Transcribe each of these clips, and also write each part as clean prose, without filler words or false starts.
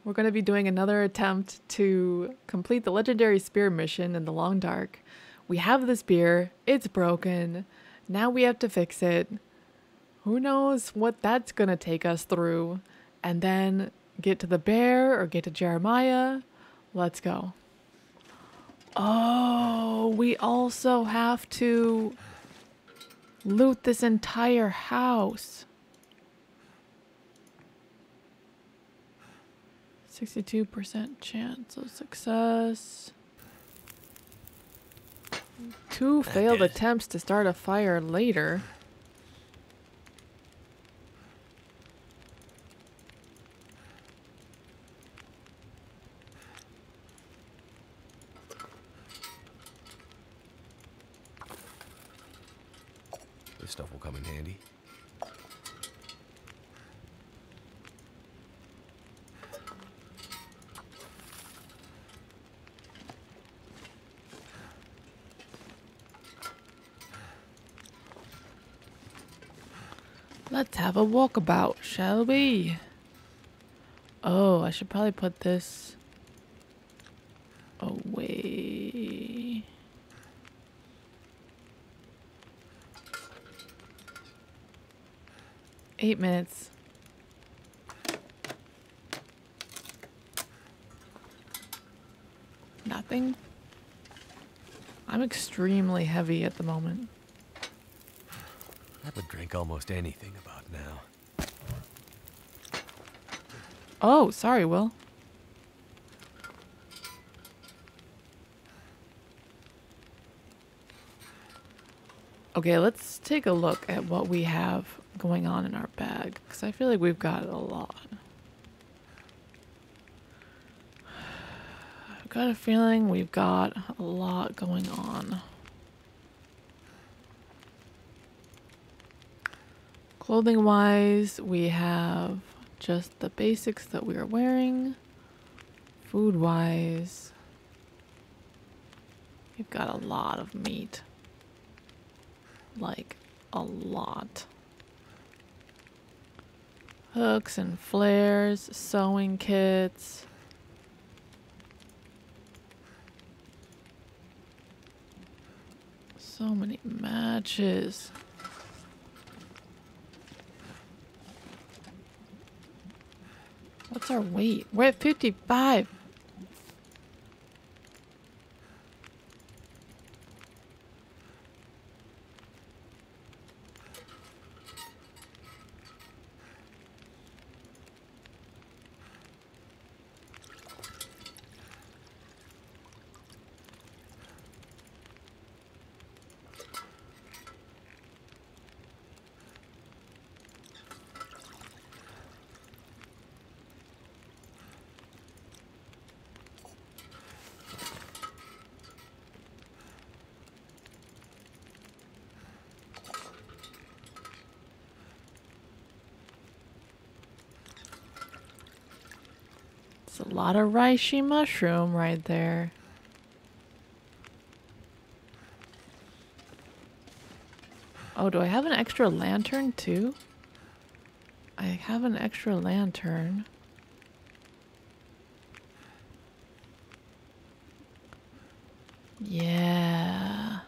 We're going to be doing another attempt to complete the legendary spear mission in the long dark. We have the spear, it's broken, now we have to fix it. Who knows what that's going to take us through, and then get to the bear or get to Jeremiah. Let's go. Oh, we also have to loot this entire house. 62% chance of success. 2 failed attempts to start a fire later. This stuff will come in handy. Let's have a walkabout, shall we? Oh, I should probably put this away. Eight minutes. Nothing. I'm extremely heavy at the moment. I would drink almost anything about now. Oh, sorry, Will. Okay, let's take a look at what we have going on in our bag, because I feel like we've got a lot. I've got a feeling we've got a lot going on. Clothing wise, we have just the basics that we are wearing. Food wise, we've got a lot of meat. Like a lot. Hooks and flares, sewing kits. So many matches. What's our weight? We're at 55. A lot of reishi mushroom right there. Oh, do I have an extra lantern too? I have an extra lantern. Yeah.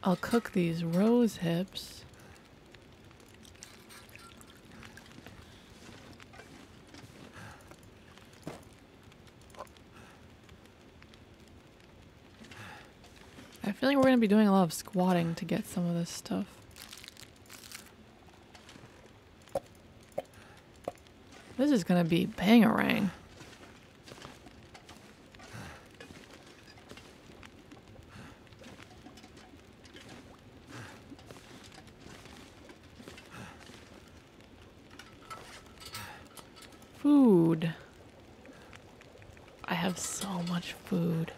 I'll cook these rose hips. I feel like we're gonna be doing a lot of squatting to get some of this stuff. This is gonna be bangarang. Food. I have so much food.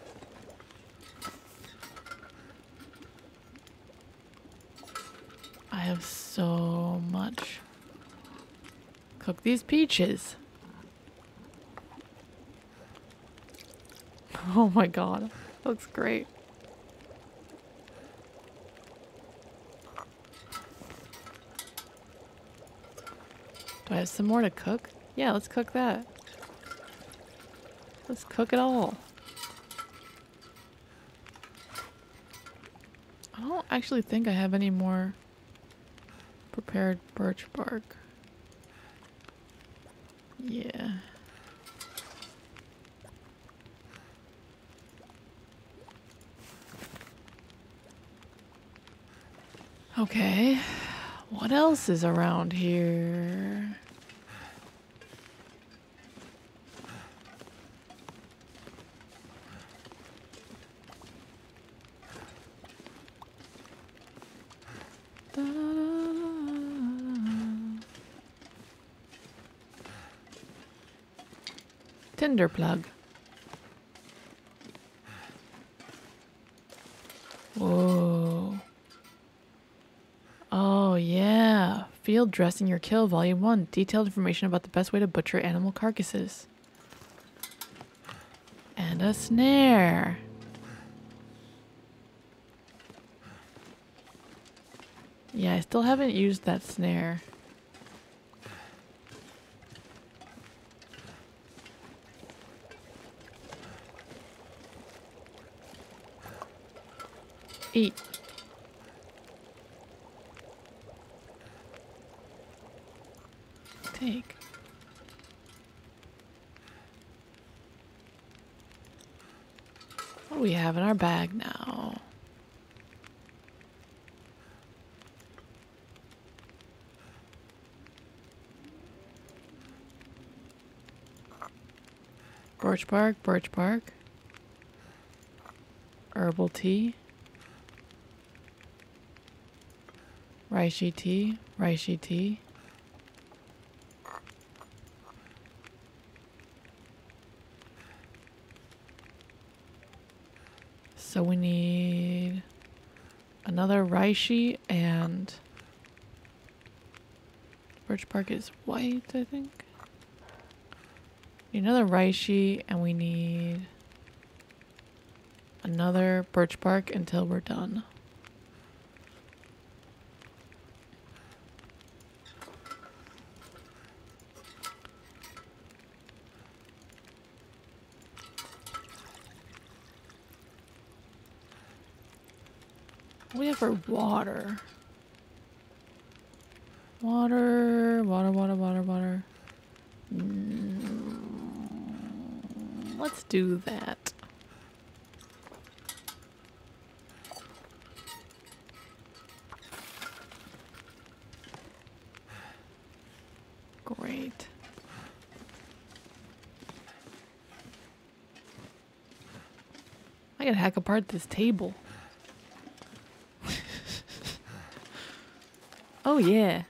I have so much. Cook these peaches. Oh my god. Looks great. Do I have some more to cook? Yeah, let's cook that. Let's cook it all. I don't actually think I have any more prepared birch bark. Yeah. Okay. What else is around here? Tinder plug. Whoa. Oh yeah. Field Dressing Your Kill Volume 1. Detailed information about the best way to butcher animal carcasses. And a snare. Yeah, I still haven't used that snare. Eat. Take. What do we have in our bag now? Birch bark, birch bark. Herbal tea. Reishi tea, reishi tea. So we need another reishi and birch bark is white, I think. Need another reishi and we need another birch bark until we're done. What do we have for water? Water, water, water, water, water. Let's do that. Great. I gotta hack apart this table. Oh yeah.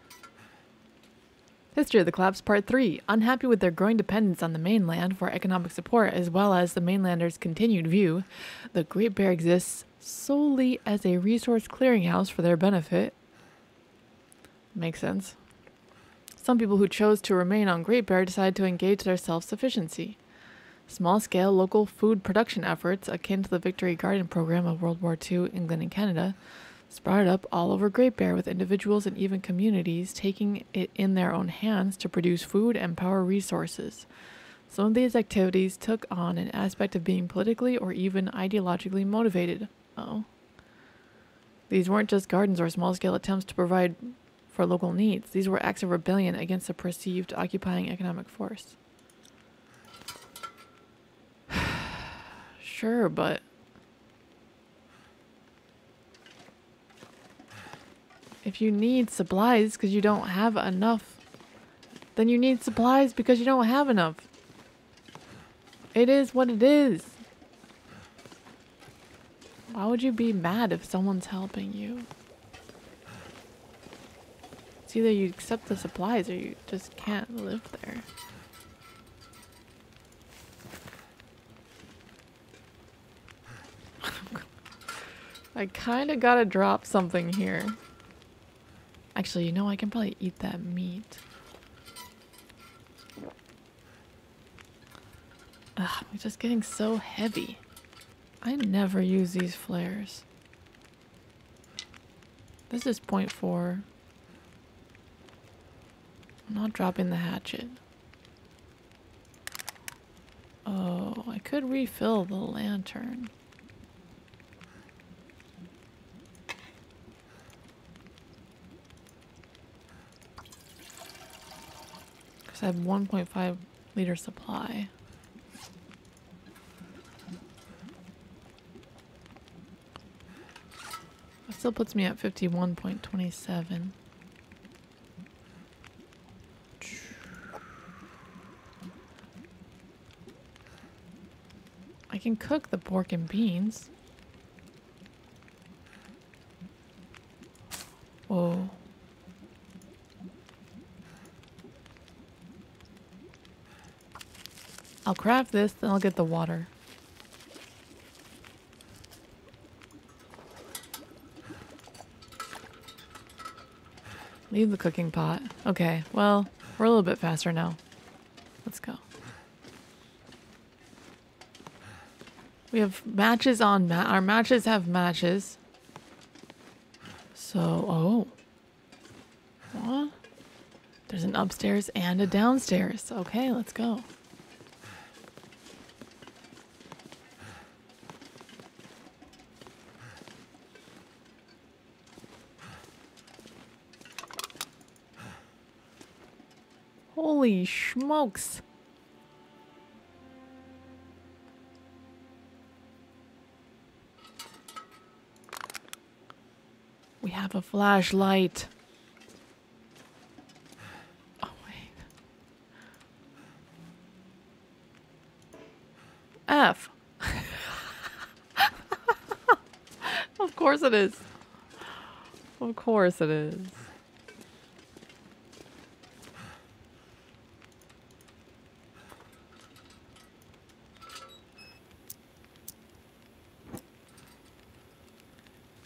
History of the Collapse Part 3. Unhappy with their growing dependence on the mainland for economic support as well as the mainlanders' continued view, the Great Bear exists solely as a resource clearinghouse for their benefit. Makes sense. Some people who chose to remain on Great Bear decided to engage their self-sufficiency. Small-scale local food production efforts, akin to the Victory Garden program of World War II, England and Canada, sprouted up all over Great Bear, with individuals and even communities taking it in their own hands to produce food and power resources. Some of these activities took on an aspect of being politically or even ideologically motivated. Oh. These weren't just gardens or small-scale attempts to provide for local needs. These were acts of rebellion against a perceived occupying economic force. Sure, but If you need supplies because you don't have enough, then you need supplies because you don't have enough. It is what it is. Why would you be mad if someone's helping you? It's either you accept the supplies or you just can't live there. I kind of gotta drop something here. Actually, you know, I can probably eat that meat. Ugh, I'm just getting so heavy. I never use these flares. This is 0.4. I'm not dropping the hatchet. Oh, I could refill the lantern. Because I have 1.5 liter supply. That still puts me at 51.27. I can cook the pork and beans. Whoa. I'll craft this, then I'll get the water. Leave the cooking pot. Okay, well, we're a little bit faster now. Let's go. We have matches on our matches have matches. So, oh. What? There's an upstairs and a downstairs. Okay, let's go. Holy smokes. We have a flashlight. Oh, wait. F. Of course it is. Of course it is.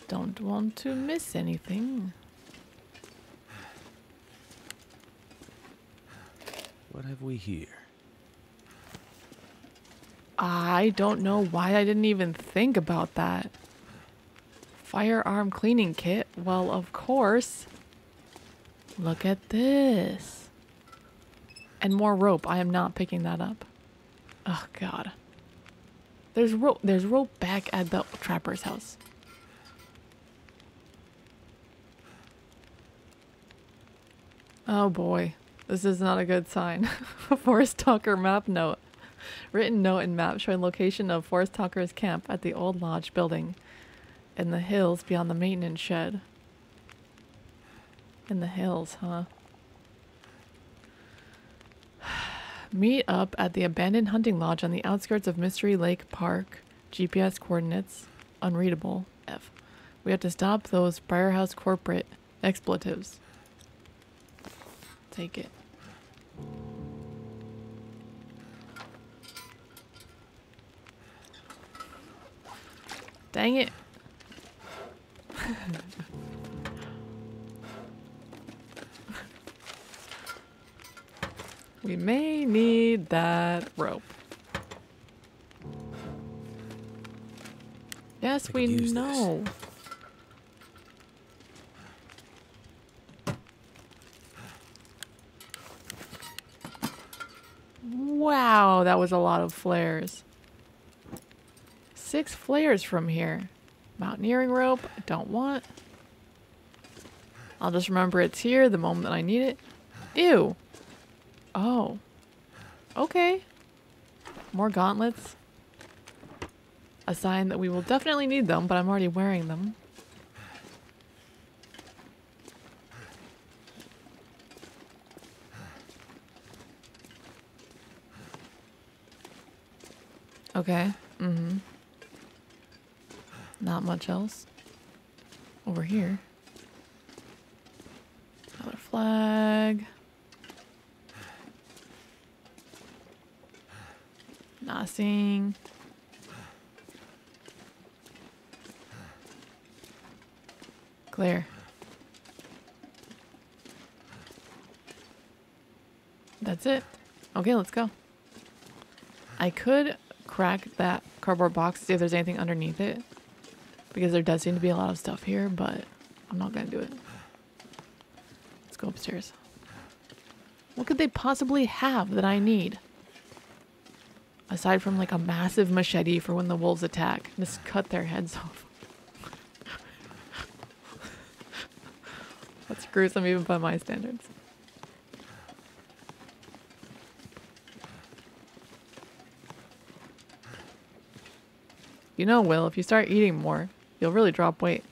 Don't want to miss anything. What have we here? I don't know why I didn't even think about that. Firearm cleaning kit. Well, of course. Look at this. And more rope. I am not picking that up. Oh, God. There's rope. There's rope back at the trapper's house. Oh boy, this is not a good sign. Forest Talker map note. Written note and map showing location of Forest Talker's camp at the old lodge building in the hills beyond the maintenance shed. In the hills, huh? Meet up at the abandoned hunting lodge on the outskirts of Mystery Lake Park. GPS coordinates unreadable. F. We have to stop those Briarhouse corporate expletives. Take it. Dang it. We may need that rope. Yes, we know. This. Wow, that was a lot of flares. 6 flares from here. Mountaineering rope, I don't want. I'll just remember it's here the moment that I need it. Ew. Oh. Okay. More gauntlets. A sign that we will definitely need them, but I'm already wearing them. Okay. Mm-hmm. Not much else. Over here. Another flag. Nothing. Clear. That's it. Okay, let's go. I could crack that cardboard box to see if there's anything underneath it, because there does seem to be a lot of stuff here, but I'm not gonna do it. Let's go upstairs. What could they possibly have that I need? Aside from like a massive machete for when the wolves attack. Just cut their heads off. That's gruesome even by my standards. You know, Will, if you start eating more, you'll really drop weight.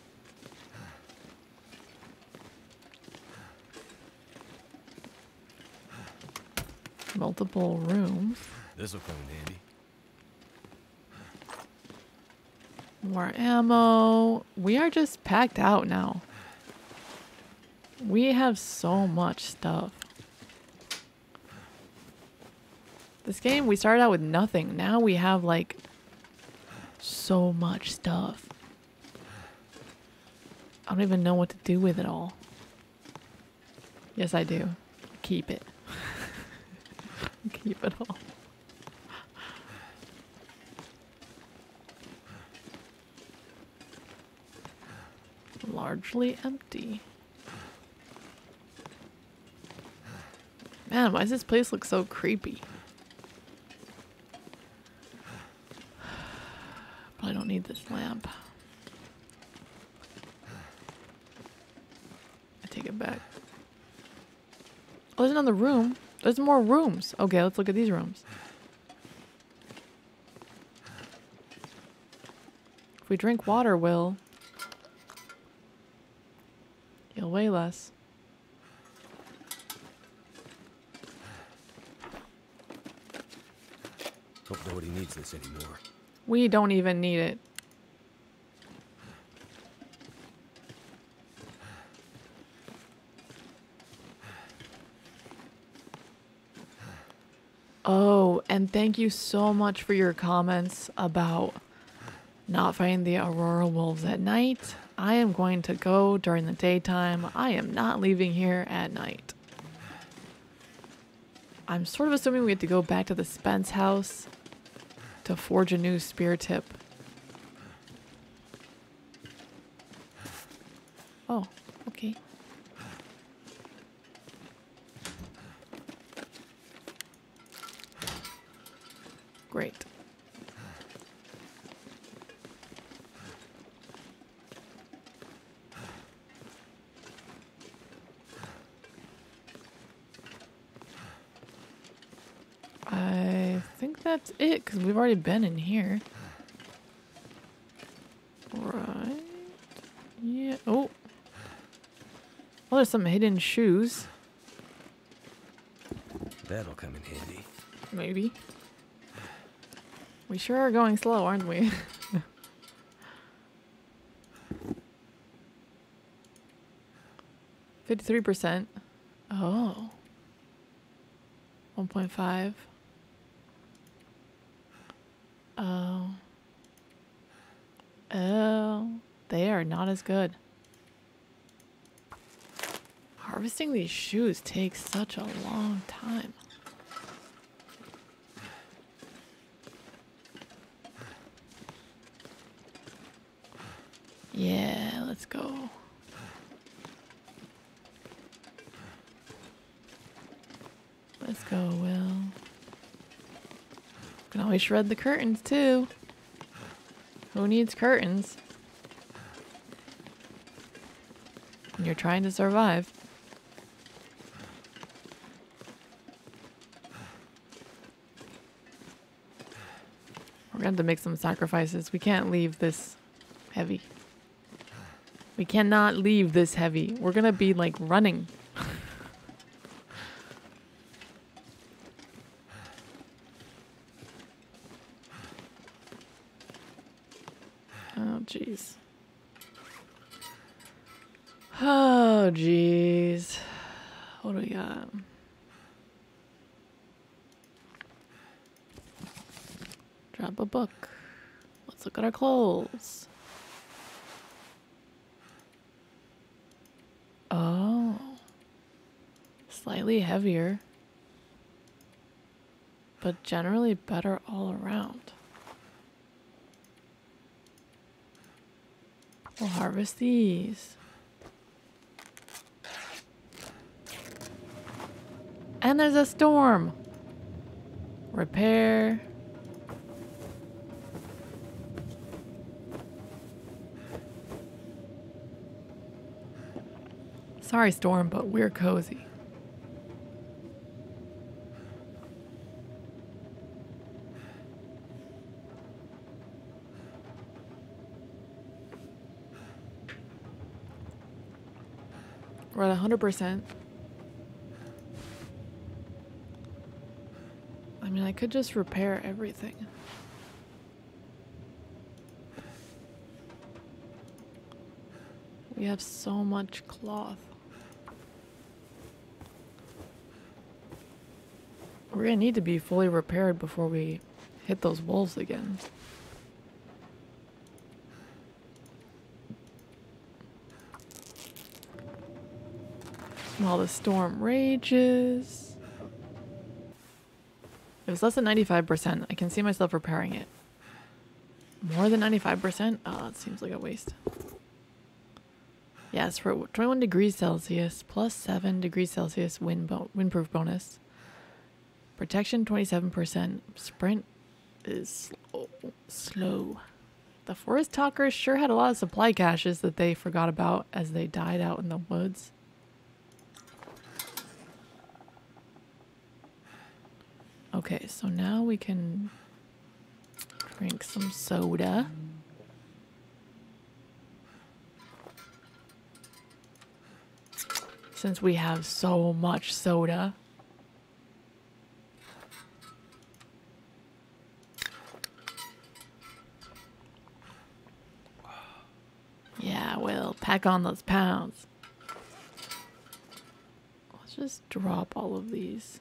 Multiple rooms. This'll come in handy. More ammo. We are just packed out now. We have so much stuff. This game, we started out with nothing. Now we have like so much stuff. I don't even know what to do with it all. Yes, I do. Keep it. Keep it all. Largely empty. Man, why does this place look so creepy? Probably don't need this lamp. I take it back. Oh, there's another room. There's more rooms. Okay, let's look at these rooms. If we drink water, Will, you'll weigh less. Hope nobody needs this anymore. We don't even need it. Oh, and thank you so much for your comments about not fighting the Aurora wolves at night. I am going to go during the daytime. I am not leaving here at night. I'm sort of assuming we have to go back to the Spence house to forge a new spear tip. Oh, okay. Great. I think that's it, because we've already been in here. Right. Yeah. Oh. Well, there's some hidden shoes. That'll come in handy. Maybe. We sure are going slow, aren't we? 53%. Oh. 1.5. Oh. Oh. They are not as good. Harvesting these shoes takes such a long time. Yeah, let's go. Let's go, Will. Can always shred the curtains, too. Who needs curtains? When you're trying to survive. We're gonna have to make some sacrifices. We can't leave this heavy. We cannot leave this heavy. We're gonna be like running. Oh, jeez. Oh, jeez. What do we got? Drop a book. Let's look at our clothes. Oh. Slightly heavier. But generally better all around. We'll harvest these. And there's a storm. Repair. Sorry, storm, but we're cozy. We're at 100%. I mean, I could just repair everything. We have so much cloth. We're gonna need to be fully repaired before we hit those wolves again. While the storm rages. It was less than 95%. I can see myself repairing it. More than 95%? Oh, that seems like a waste. Yes, for 21 degrees Celsius, plus 7 degrees Celsius windproof bonus. Protection 27%. Sprint is slow. The forest talkers sure had a lot of supply caches that they forgot about as they died out in the woods. Okay, so now we can drink some soda. Since we have so much soda. Yeah, well, pack on those pounds. Let's just drop all of these.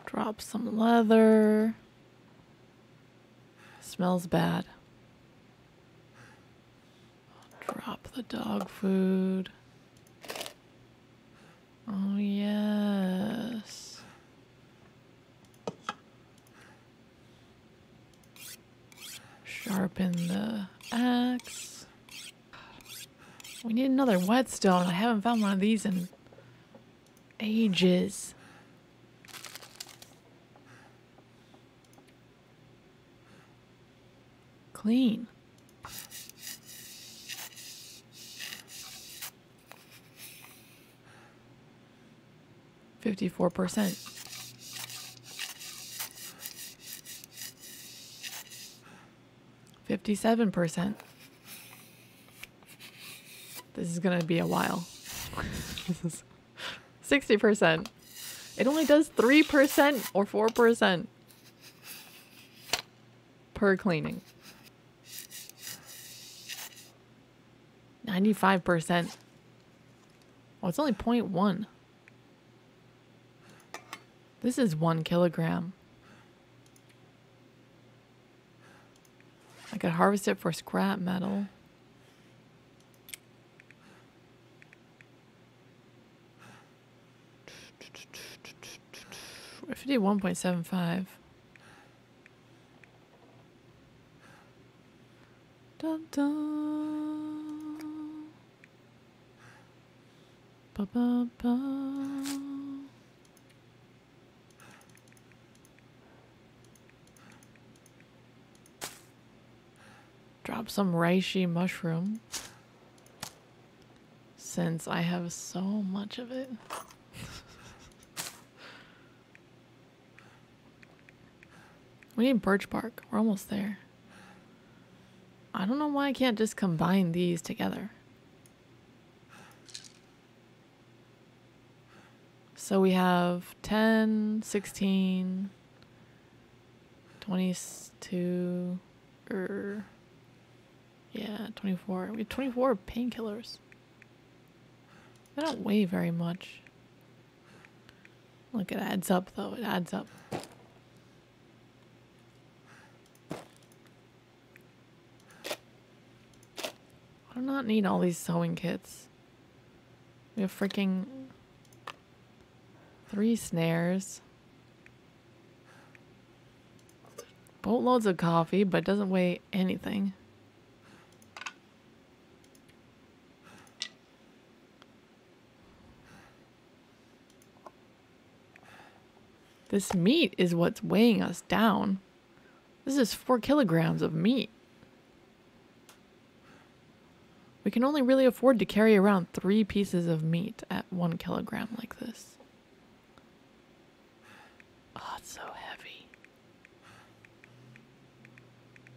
Drop some leather. Smells bad. Drop the dog food. Oh, yes. Sharpen the axe. We need another whetstone. I haven't found one of these in ages. Clean. %. 57%. This is gonna be a while. 60%. It only does 3% or 4% per cleaning. 95%. Oh, it's only 0.1. This is 1 kilogram. I could harvest it for scrap metal. We're 51.75. Dun dun. Ba ba ba. Drop some reishi mushroom. Since I have so much of it. We need birch bark. We're almost there. I don't know why I can't just combine these together. So we have 10, 16, 22, yeah, 24. We have 24 painkillers. They don't weigh very much. Look, it adds up though. It adds up. I do not need all these sewing kits. We have freaking 3 snares. Boatloads of coffee, but it doesn't weigh anything. This meat is what's weighing us down. This is 4 kilograms of meat. We can only really afford to carry around 3 pieces of meat at 1 kilogram like this. Oh, it's so heavy.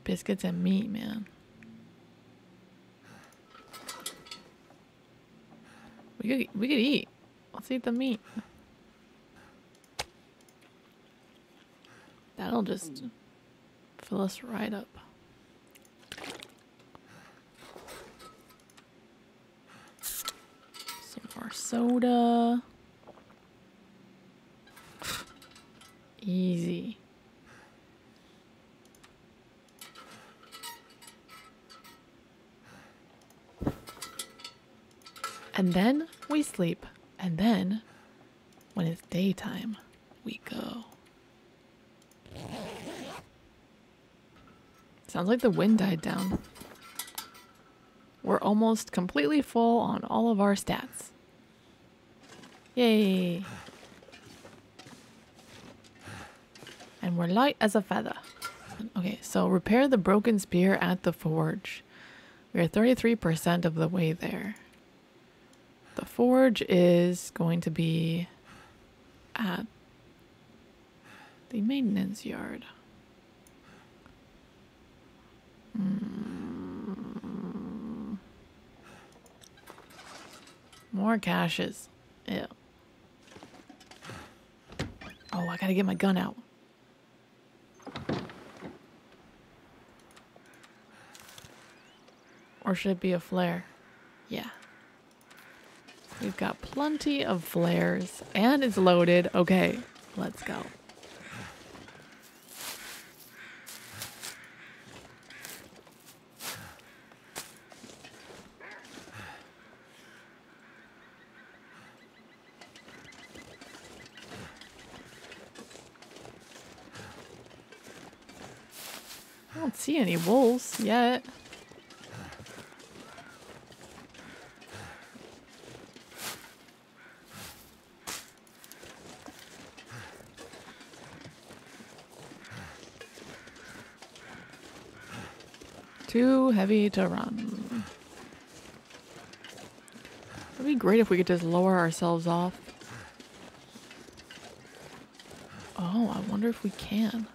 Biscuits and meat, man. We could eat. Let's eat the meat. That'll just fill us right up. Some more soda. Easy. And then we sleep. And then, when it's daytime, we go. Sounds like the wind died down. We're almost completely full on all of our stats. Yay! And we're light as a feather. Okay, so repair the broken spear at the forge. We are 33% of the way there. The forge is going to be at the maintenance yard. More caches. Ew. Oh, I gotta get my gun out. Or should it be a flare? Yeah. We've got plenty of flares and it's loaded. Okay, let's go. I don't see any wolves yet. Too heavy to run. It'd be great if we could just lower ourselves off. Oh, I wonder if we can.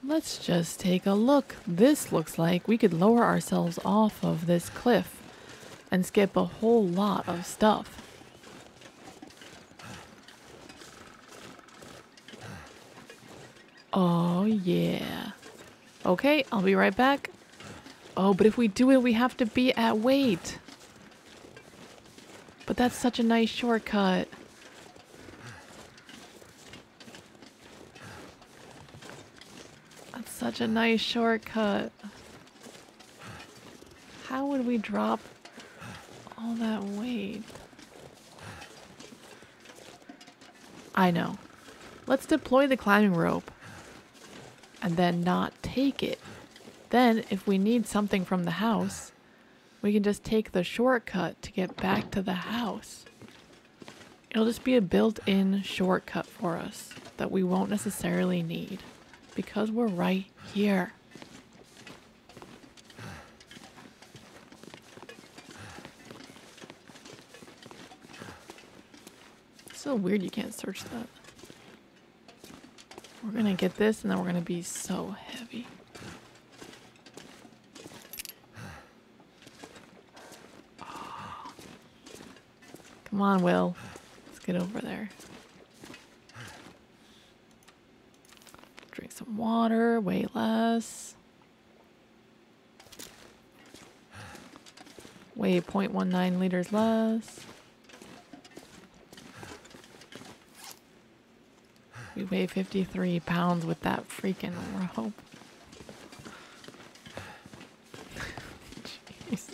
Let's just take a look. This looks like we could lower ourselves off of this cliff and skip a whole lot of stuff. Oh, yeah. Okay, I'll be right back. Oh, but if we do it, we have to be at weight. But that's such a nice shortcut. That's such a nice shortcut. How would we drop all that weight? I know. Let's deploy the climbing rope. And then not take it. Then, if we need something from the house, we can just take the shortcut to get back to the house. It'll just be a built-in shortcut for us that we won't necessarily need because we're right here. So weird you can't search that. We're gonna get this and then we're gonna be so heavy. Oh. Come on, Will. Let's get over there. Drink some water, way less. Weigh 0.19 liters less. We weigh 53 pounds with that freaking rope. Jeez.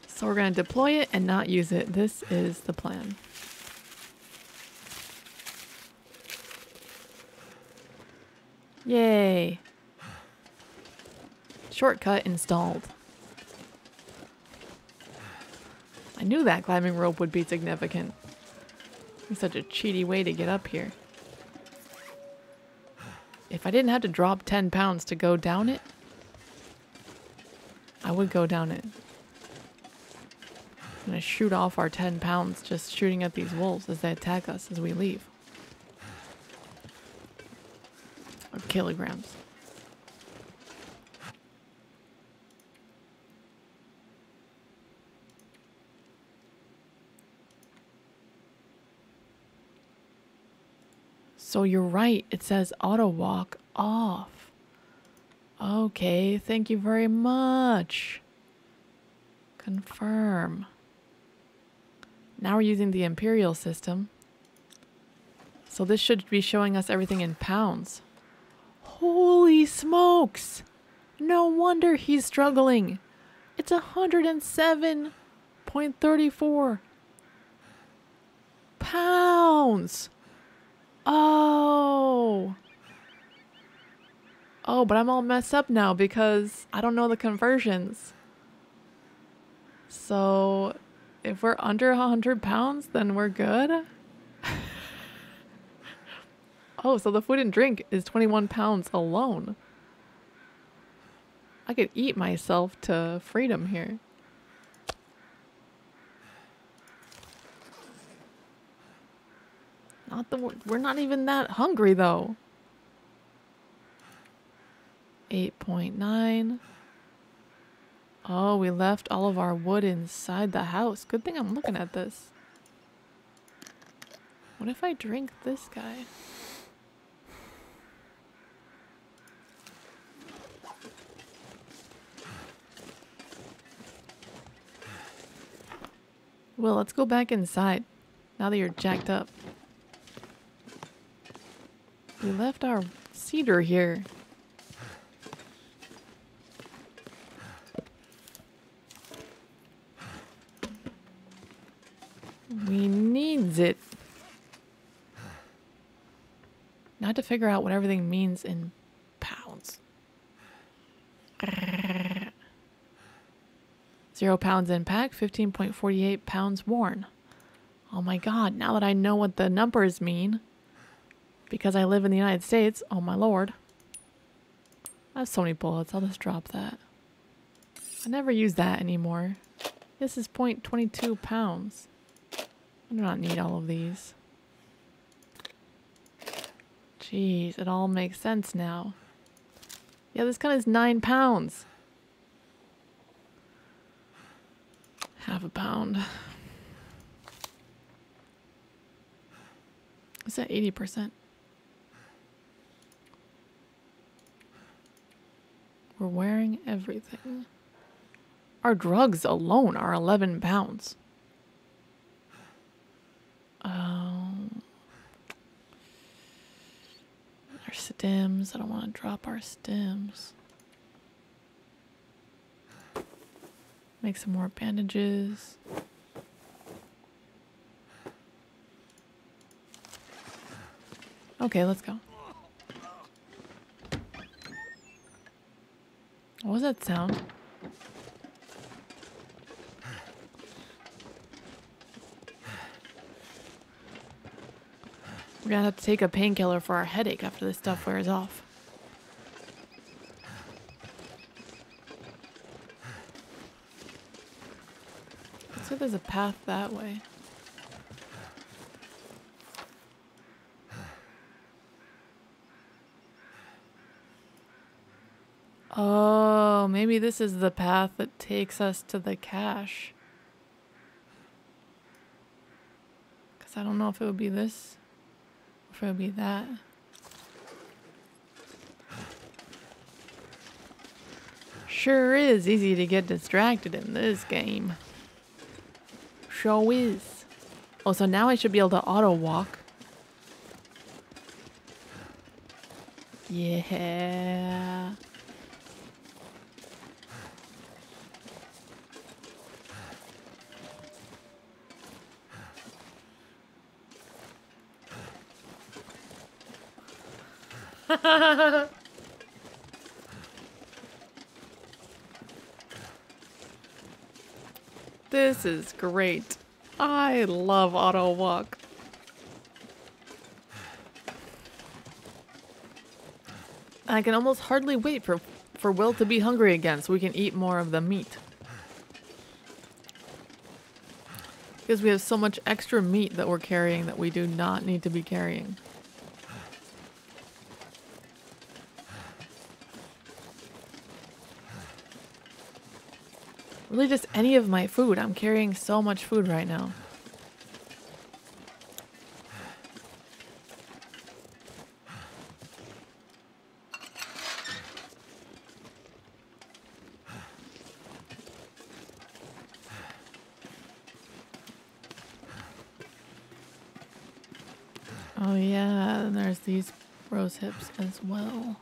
So we're going to deploy it and not use it. This is the plan. Yay. Shortcut installed. I knew that climbing rope would be significant. It's such a cheaty way to get up here. If I didn't have to drop 10 pounds to go down it, I would go down it. I'm gonna shoot off our 10 pounds just shooting at these wolves as they attack us as we leave. Or kilograms. So you're right, it says auto walk off. Okay, thank you very much. Confirm. Now we're using the imperial system. So this should be showing us everything in pounds. Holy smokes! No wonder he's struggling. It's 107.34 pounds. Oh. Oh, but I'm all messed up now because I don't know the conversions. So if we're under 100 pounds, then we're good. Oh, so the food and drink is 21 pounds alone. I could eat myself to freedom here. We're not even that hungry though. 8.9. Oh, we left all of our wood inside the house. Good thing I'm looking at this. What if I drink this guy? Well, let's go back inside now that you're jacked up. We left our cedar here. We needs it. Now I have to figure out what everything means in pounds. 0 pounds in pack, 15.48 pounds worn. Oh my god, now that I know what the numbers mean, because I live in the United States, oh my lord. I have so many bullets, I'll just drop that. I never use that anymore. This is 0.22 pounds. I do not need all of these. Jeez, it all makes sense now. Yeah, this gun is 9 pounds. Half a pound. It's at 80%. We're wearing everything. Our drugs alone are 11 pounds. Our stems. I don't want to drop our stems. Make some more bandages. Okay, let's go. What was that sound? We're gonna have to take a painkiller for our headache after this stuff wears off. So there's a path that way. Oh, maybe this is the path that takes us to the cache. Because I don't know if it would be this or if it would be that. Sure is easy to get distracted in this game. Sure is. Oh, so now I should be able to auto walk. Yeah. This is great. I love auto walk. I can almost hardly wait for Will to be hungry again so we can eat more of the meat. Because we have so much extra meat that we're carrying that we do not need to be carrying. Really just any of my food. I'm carrying so much food right now. Oh yeah, and there's these rose hips as well.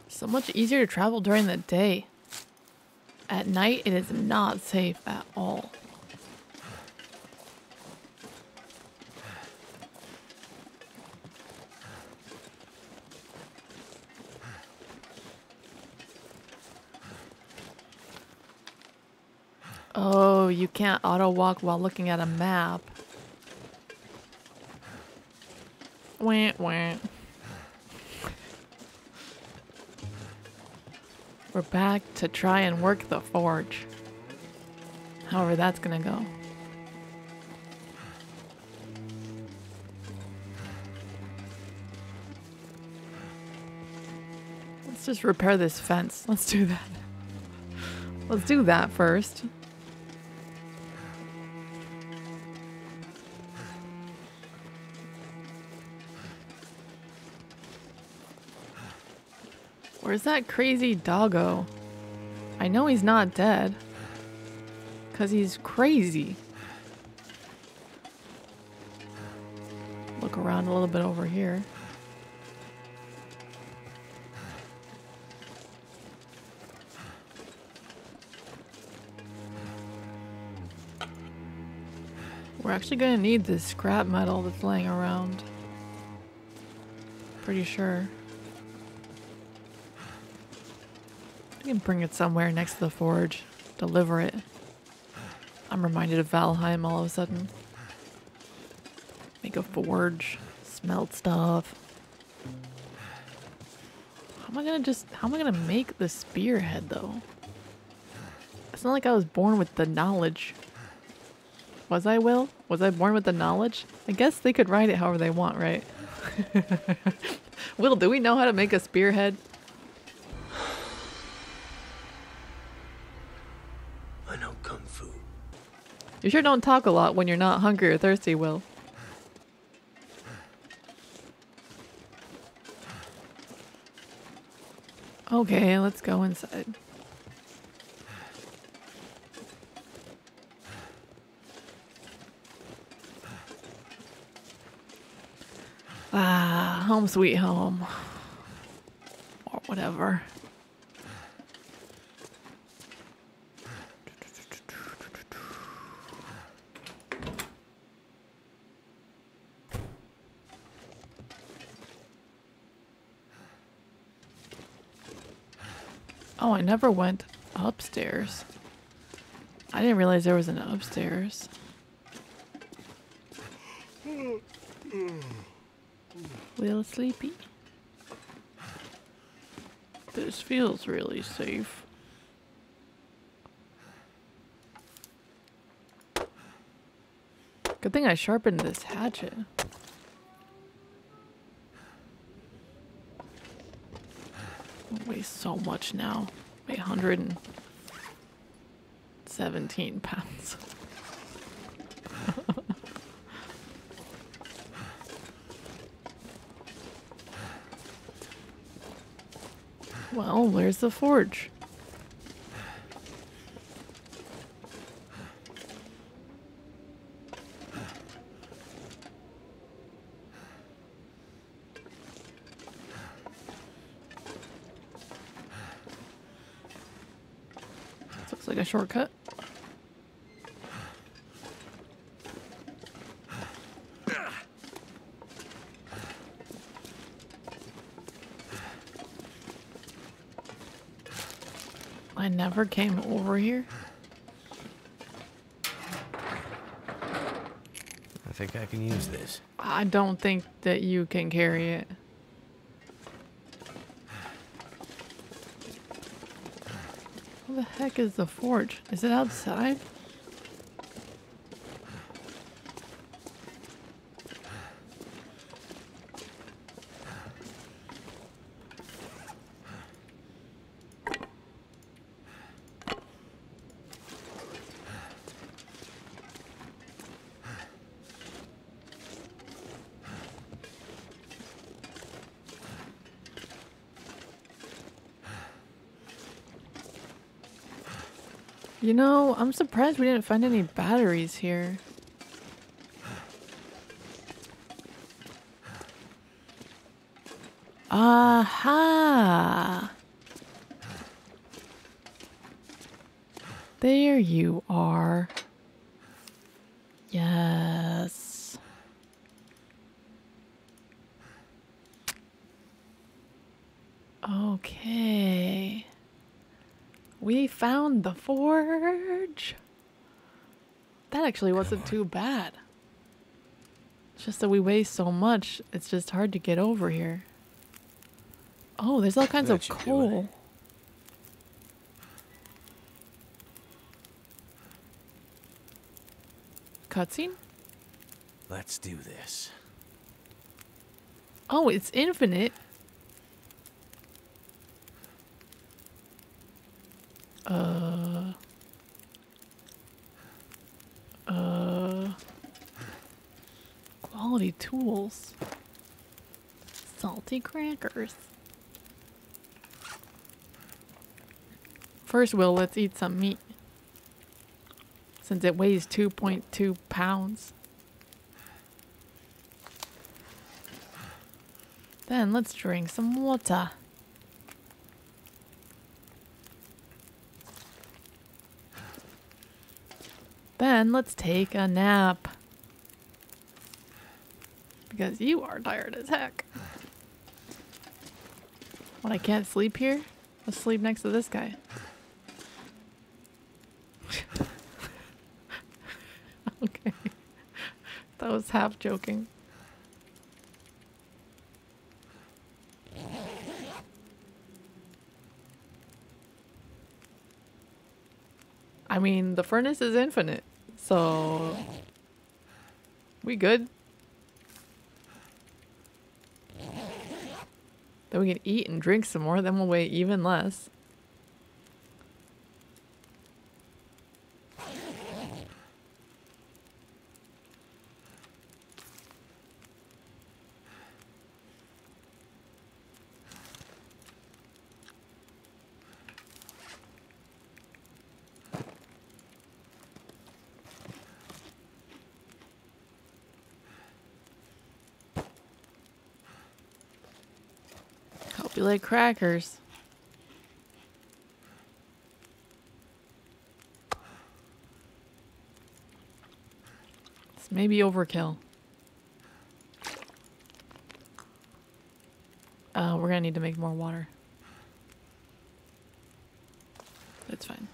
So much easier to travel during the day. At night, it is not safe at all. Oh, you can't auto walk while looking at a map. Wah, wah. We're back to try and work the forge. However that's gonna go. Let's just repair this fence. Let's do that. Let's do that first. Where's that crazy doggo? I know he's not dead. 'Cause he's crazy. Look around a little bit over here. We're actually gonna need this scrap metal that's laying around. Pretty sure. I can bring it somewhere next to the forge. Deliver it. I'm reminded of Valheim all of a sudden. Make a forge. Smelt stuff. How am I gonna make the spearhead though? It's not like I was born with the knowledge. Was I, Will? Was I born with the knowledge? I guess they could write it however they want, right? Will, do we know how to make a spearhead? I know kung fu. You sure don't talk a lot when you're not hungry or thirsty, Will. Okay, let's go inside. Ah, home sweet home. Or whatever. Oh, I never went upstairs. I didn't realize there was an upstairs. Little sleepy. This feels really safe. Good thing I sharpened this hatchet. It weighs so much now. Weigh 117 pounds. Well, where's the forge? This looks like a shortcut. I never came over here. I think I can use this. I don't think that you can carry it. Where the heck is the forge? Is it outside? You know, I'm surprised we didn't find any batteries here. Aha! There you are. Yes. Okay. We found the forge. That actually wasn't too bad. It's just that we weigh so much, it's just hard to get over here. Oh, there's all kinds of coal. Cutscene? Let's do this. Oh, it's infinite. Quality tools. Salty crackers. First, let's eat some meat. Since it weighs 2.2 pounds. Then let's drink some water. Then let's take a nap. Because you are tired as heck. What, I can't sleep here? Let's sleep next to this guy. Okay. That was half joking. I mean, the furnace is infinite, so we good. Then we can eat and drink some more, then we'll weigh even less. Hope you like crackers. This may be overkill. We're gonna need to make more water. That's fine.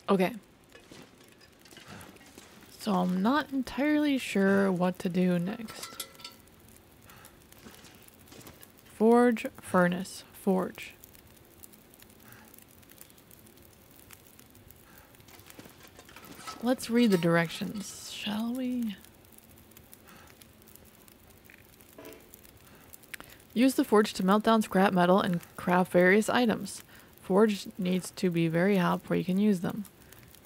Okay. So I'm not entirely sure what to do next. Forge, furnace, forge. Let's read the directions, shall we? Use the forge to melt down scrap metal and craft various items. Forge needs to be very hot before you can use them.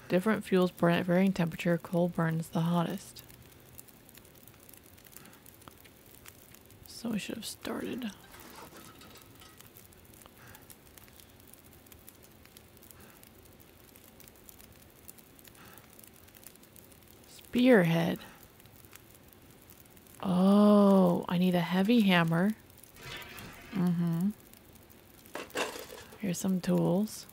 Different fuels burn at varying temperature. Coal burns the hottest. So we should have started. Spearhead. Oh, I need a heavy hammer. Mm-hmm. Here's some tools.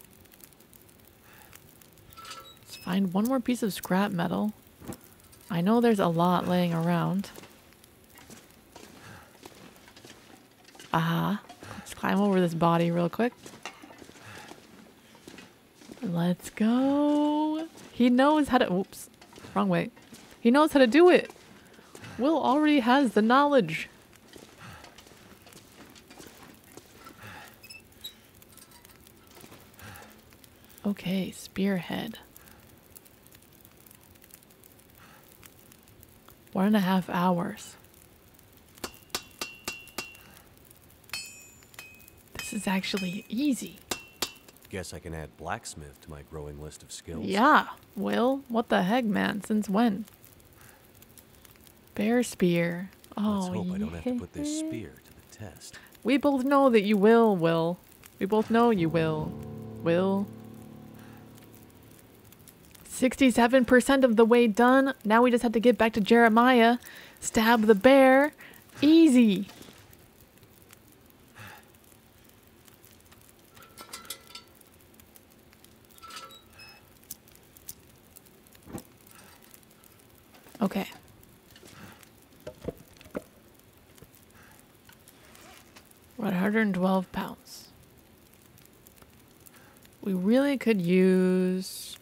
Let's find one more piece of scrap metal. I know there's a lot laying around. Aha. Let's climb over this body real quick. Let's go. He knows how to... Oops. Wrong way. He knows how to do it. Will already has the knowledge. Okay, spearhead. 1.5 hours. This is actually easy. Guess I can add blacksmith to my growing list of skills. Yeah, Will. What the heck, man? Since when? Bear spear. Oh, Let's hope I don't have to put this spear to the test. We both know that you will, Will. We both know you will. Will. 67% of the way done. Now we just have to get back to Jeremiah. Stab the bear. Easy. Okay. We're at 112 pounds. We really could use...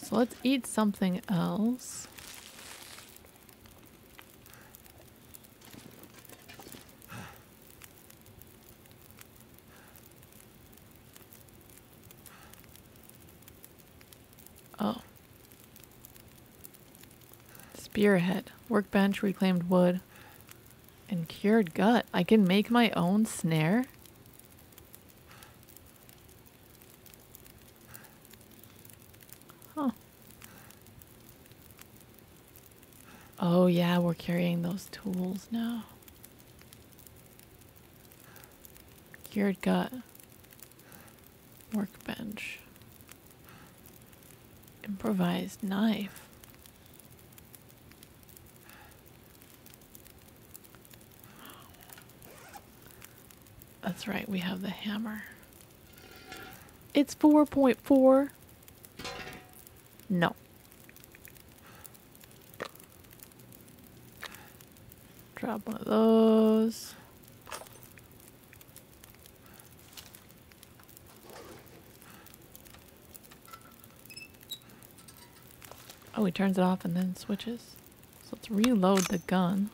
So let's eat something else. Oh. Spearhead. Workbench, reclaimed wood. And cured gut. I can make my own snare? Huh. Oh yeah, we're carrying those tools now. Cured gut. Workbench. Improvised knife. That's right, we have the hammer. It's 4.4. No. Drop one of those. Oh, he turns it off and then switches. So let's reload the gun.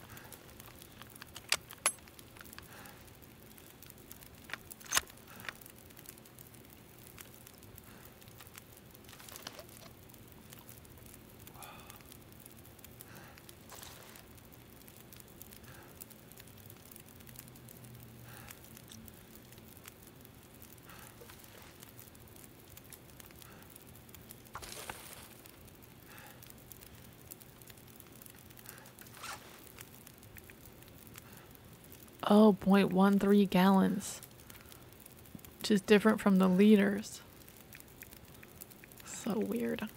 Oh, 0.13 gallons. Which is different from the liters. So weird.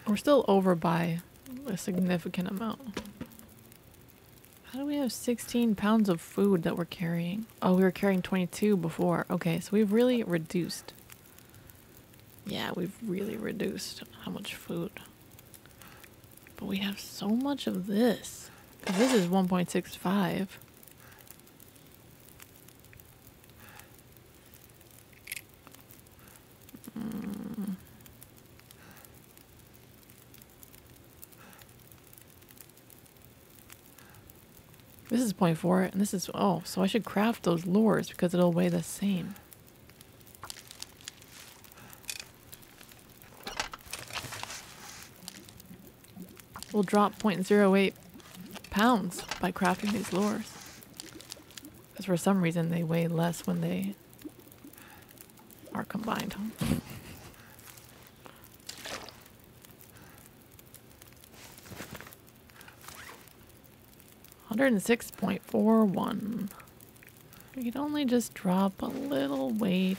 We're still over by a significant amount. How do we have 16 pounds of food that we're carrying? Oh, we were carrying 22 before. Okay, so we've really reduced. Yeah, we've really reduced how much food. But we have so much of this. 'Cause this is 1.65. This is 0.4, and this is... Oh, so I should craft those lures because it'll weigh the same. We'll drop 0.08 pounds by crafting these lures. Because for some reason they weigh less when they are combined. 106.41. We could only just drop a little weight.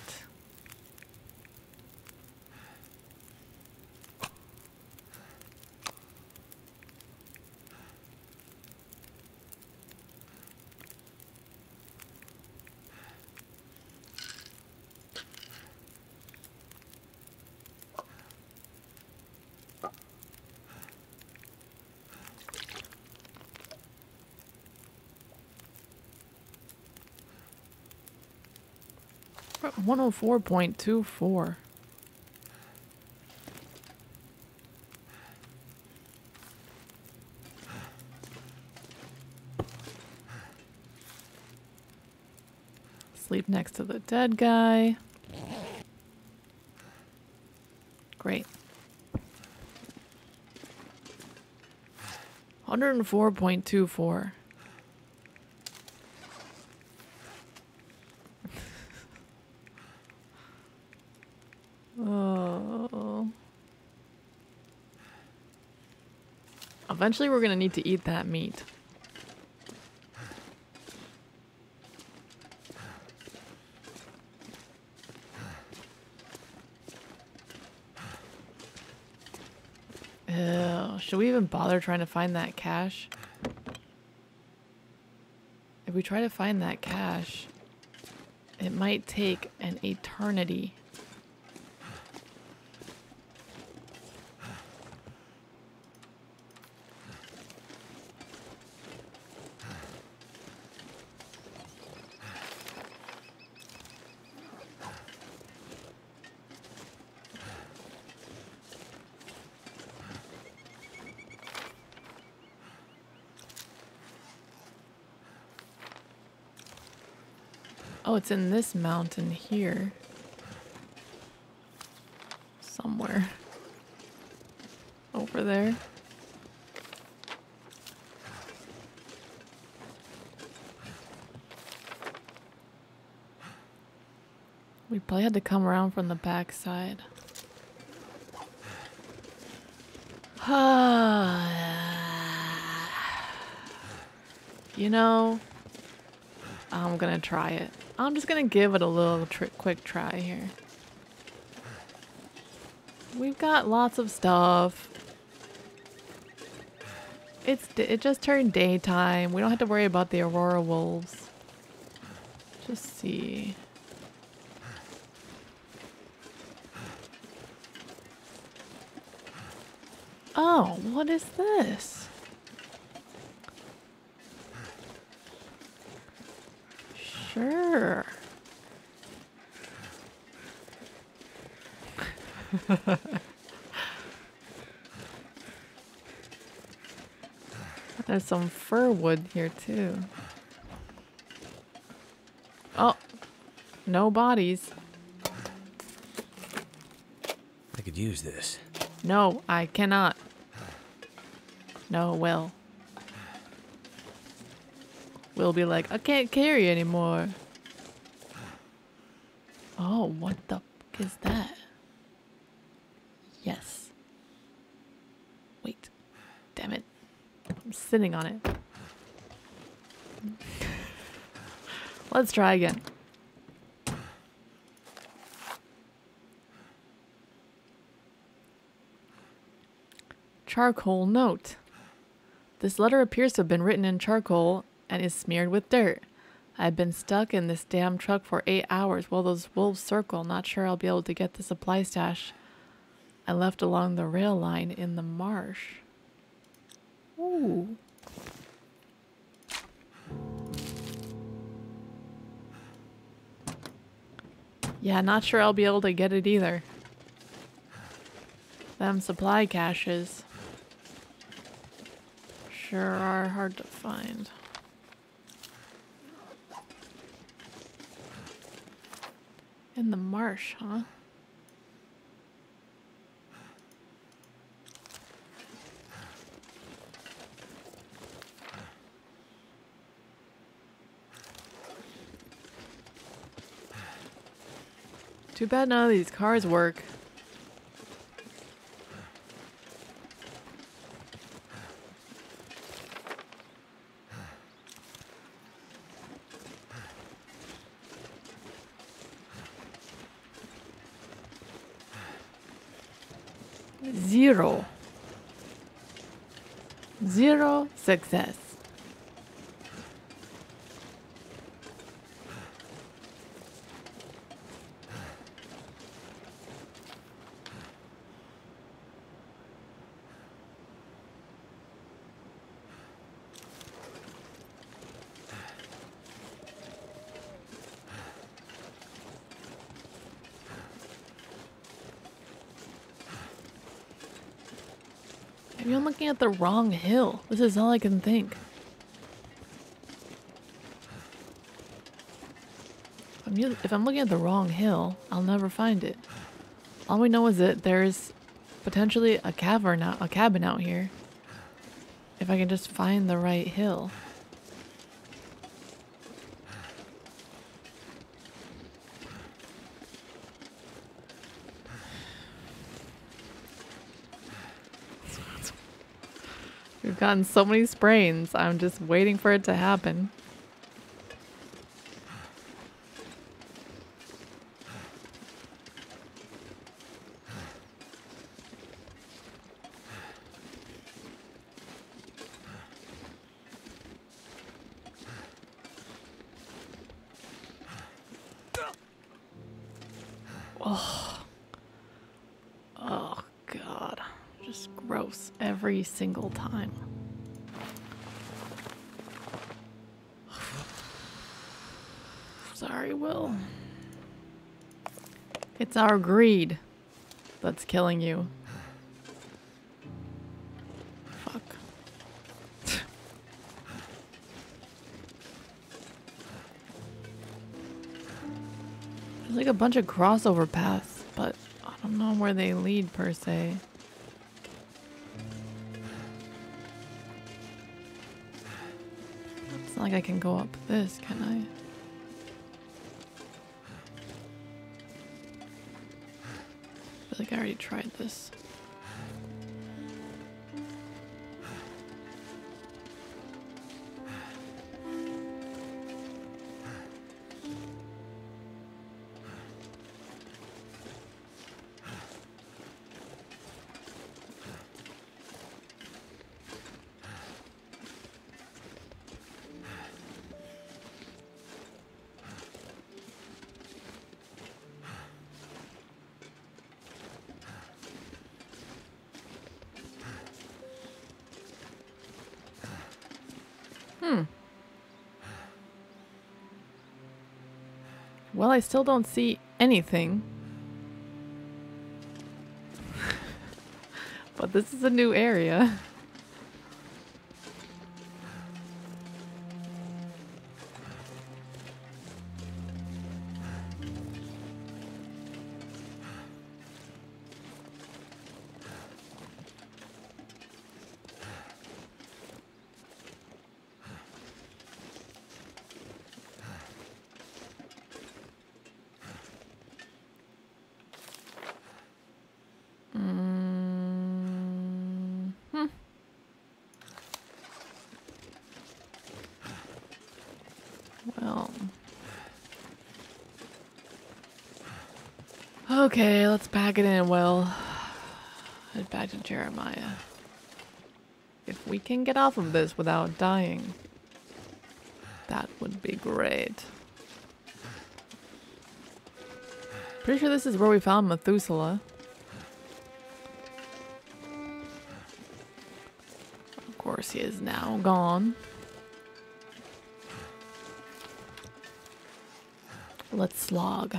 We're at 104.24. Sleep next to the dead guy. Great. 104.24. Oh. Eventually we're gonna need to eat that meat. Ew, should we even bother trying to find that cache? If we try to find that cache, it might take an eternity. Oh, it's in this mountain here. Somewhere. Over there. We probably had to come around from the back side. You know, I'm gonna try it. I'm just gonna give it a little quick try here. We've got lots of stuff. It just turned daytime. We don't have to worry about the Aurora wolves. Just see. Oh, what is this? Sure. There's some fir wood here too. Oh, no bodies. I could use this. No, I cannot. No, Will. Will be like, I can't carry anymore. Oh, what the fuck is that? Yes. Wait. Damn it. I'm sitting on it. Let's try again. Charcoal note. This letter appears to have been written in charcoal and is smeared with dirt. I've been stuck in this damn truck for 8 hours while those wolves circle. Not sure I'll be able to get the supply stash I left along the rail line in the marsh. Ooh. Yeah, not sure I'll be able to get it either. Them supply caches sure are hard to find. In the marsh, huh? Too bad none of these cars work. Zero success. Maybe I'm looking at the wrong hill. This is all I can think. If I'm looking at the wrong hill, I'll never find it. All we know is that there's potentially a cabin out here. If I can just find the right hill. We've gotten so many sprains, I'm just waiting for it to happen. Oh, God. Just gross every single time. Sorry, Will. It's our greed that's killing you. Fuck. There's like a bunch of crossover paths, but I don't know where they lead per se. It's not like I can go up this, can I? I feel like I already tried this. Well, I still don't see anything. But this is a new area. Well. Okay, let's pack it in, Will. Head back to Jeremiah. If we can get off of this without dying, that would be great. Pretty sure this is where we found Methuselah. Of course, he is now gone. Let's slog.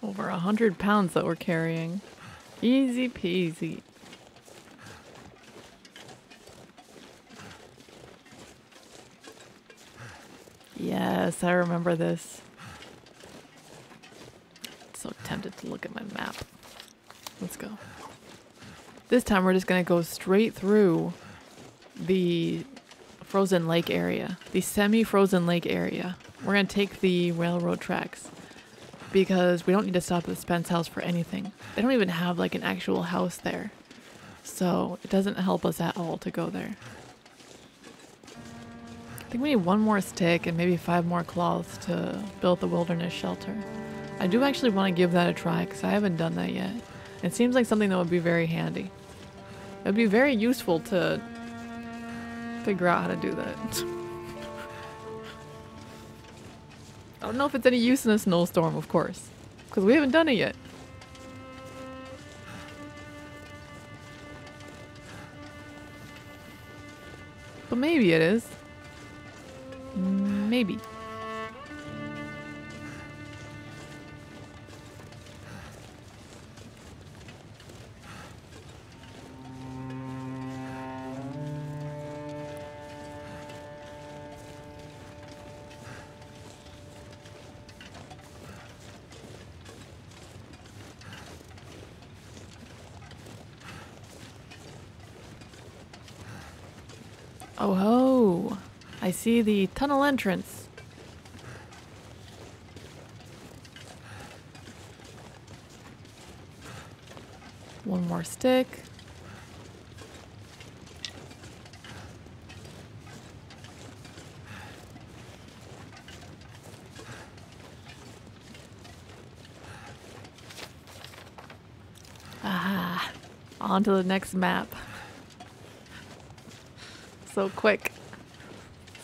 Over 100 pounds that we're carrying. Easy peasy. Yes, I remember this. So tempted to look at my map. Let's go. This time we're just gonna go straight through the frozen lake area, the semi-frozen lake area. We're gonna take the railroad tracks because we don't need to stop at the Spence house for anything. They don't even have like an actual house there, so it doesn't help us at all to go there. I think we need one more stick and maybe 5 more cloths to build the wilderness shelter. I do actually want to give that a try because I haven't done that yet. It seems like something that would be very handy. It would be very useful to figure out how to do that. I don't know if it's any use in a snowstorm, of course, because we haven't done it yet. But maybe it is. Maybe. Oh ho! I see the tunnel entrance. One more stick. Ah, on to the next map. So quick.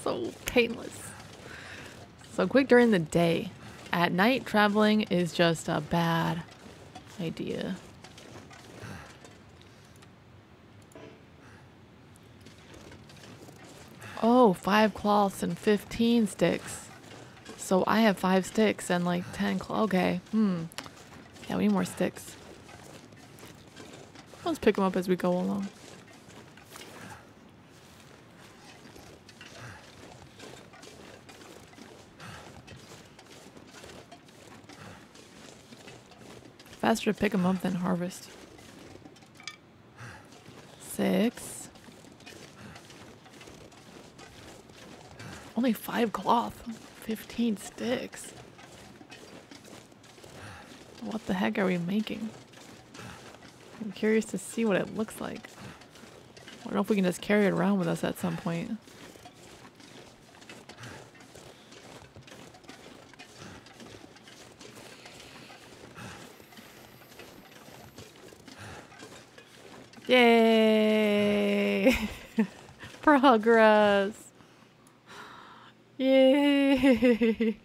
So painless. So quick during the day. At night, traveling is just a bad idea. Oh, 5 cloths and 15 sticks. So I have 5 sticks and like 10 okay. Yeah, we need more sticks. Let's pick them up as we go along. Faster to pick them up than harvest. 6. Only 5 cloth. 15 sticks. What the heck are we making? I'm curious to see what it looks like. I don't know if we can just carry it around with us at some point. Yay! Progress! Yay!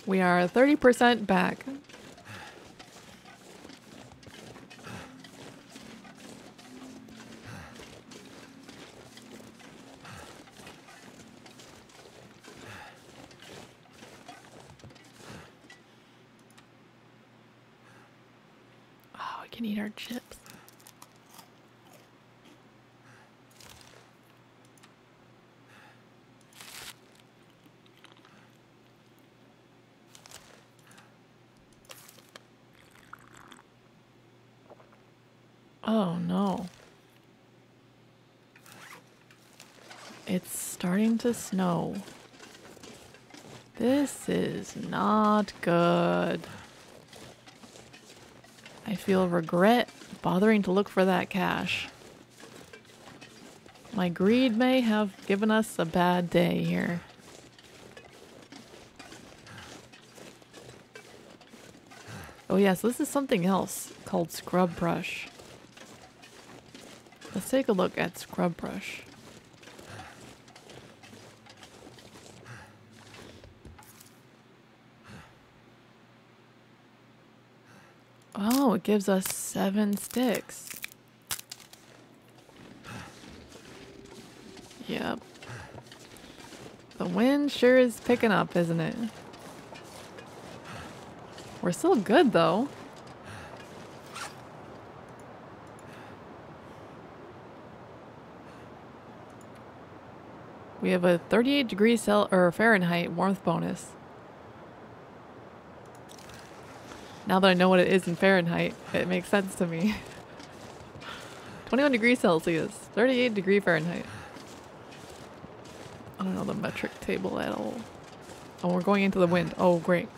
We are 30% back. Oh, we can eat our chips. Oh no. It's starting to snow. This is not good. I feel regret bothering to look for that cache. My greed may have given us a bad day here. Oh yes, this is something else called scrub brush. Let's take a look at scrub brush. Oh, it gives us 7 sticks. Yep. The wind sure is picking up, isn't it? We're still good though. We have a 38 degrees Fahrenheit warmth bonus. Now that I know what it is in Fahrenheit, it makes sense to me. 21 degrees Celsius, 38 degree Fahrenheit. I don't know the metric table at all. Oh, we're going into the wind. Oh, great.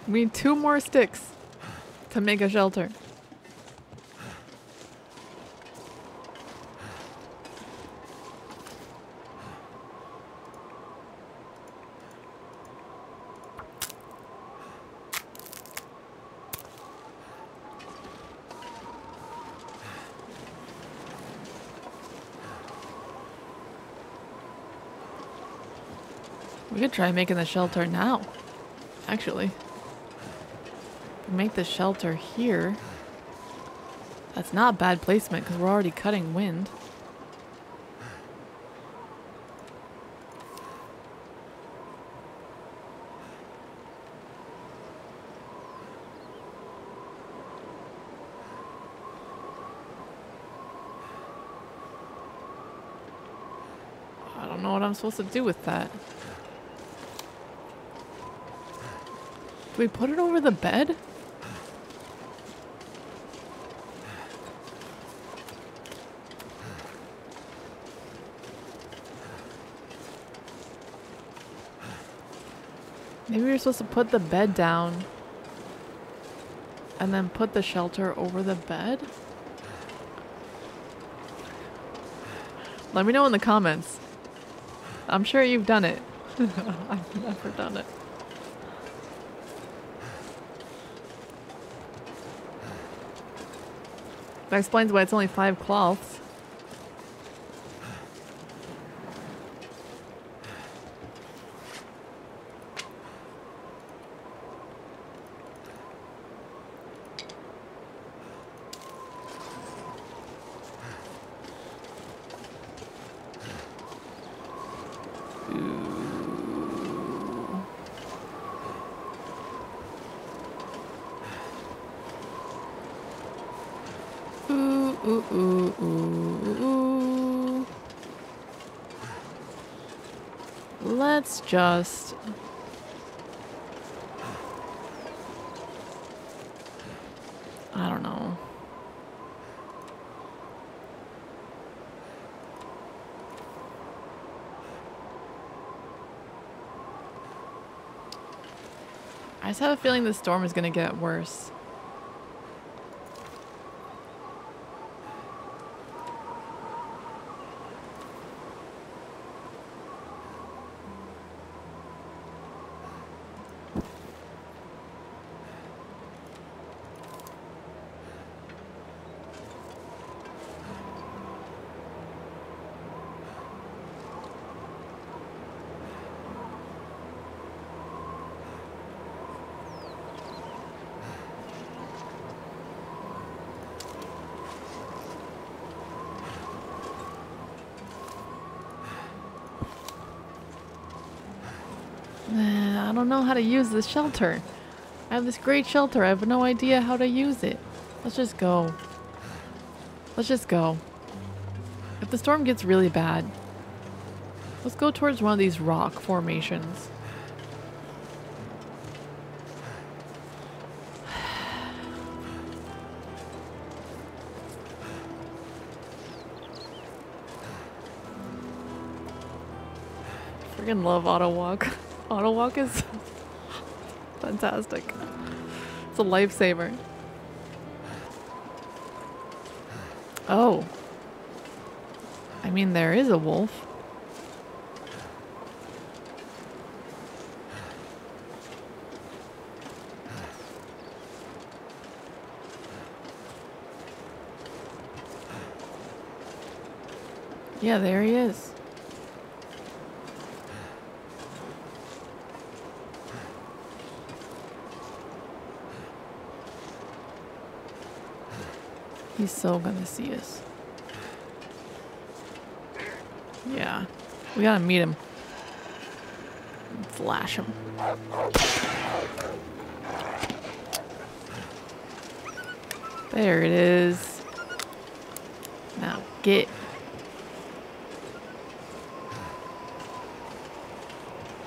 We need 2 more sticks to make a shelter. We could try making the shelter now, actually. Make the shelter here. That's not bad placement because we're already cutting wind. I don't know what I'm supposed to do with that. Do we put it over the bed? Maybe we're supposed to put the bed down and then put the shelter over the bed? Let me know in the comments. I'm sure you've done it. I've never done it. That explains why it's only 5 cloths. Let's just... I don't know. I just have a feeling the storm is going to get worse. I don't know how to use this shelter. I have this great shelter. I have no idea how to use it. Let's just go. Let's just go. If the storm gets really bad, let's go towards one of these rock formations. Freaking love auto walk. Auto walk is fantastic. It's a lifesaver. Oh. I mean, there is a wolf. Yeah, there he is. He's so gonna see us. Yeah. We gotta meet him. Flash him. There it is. Now get.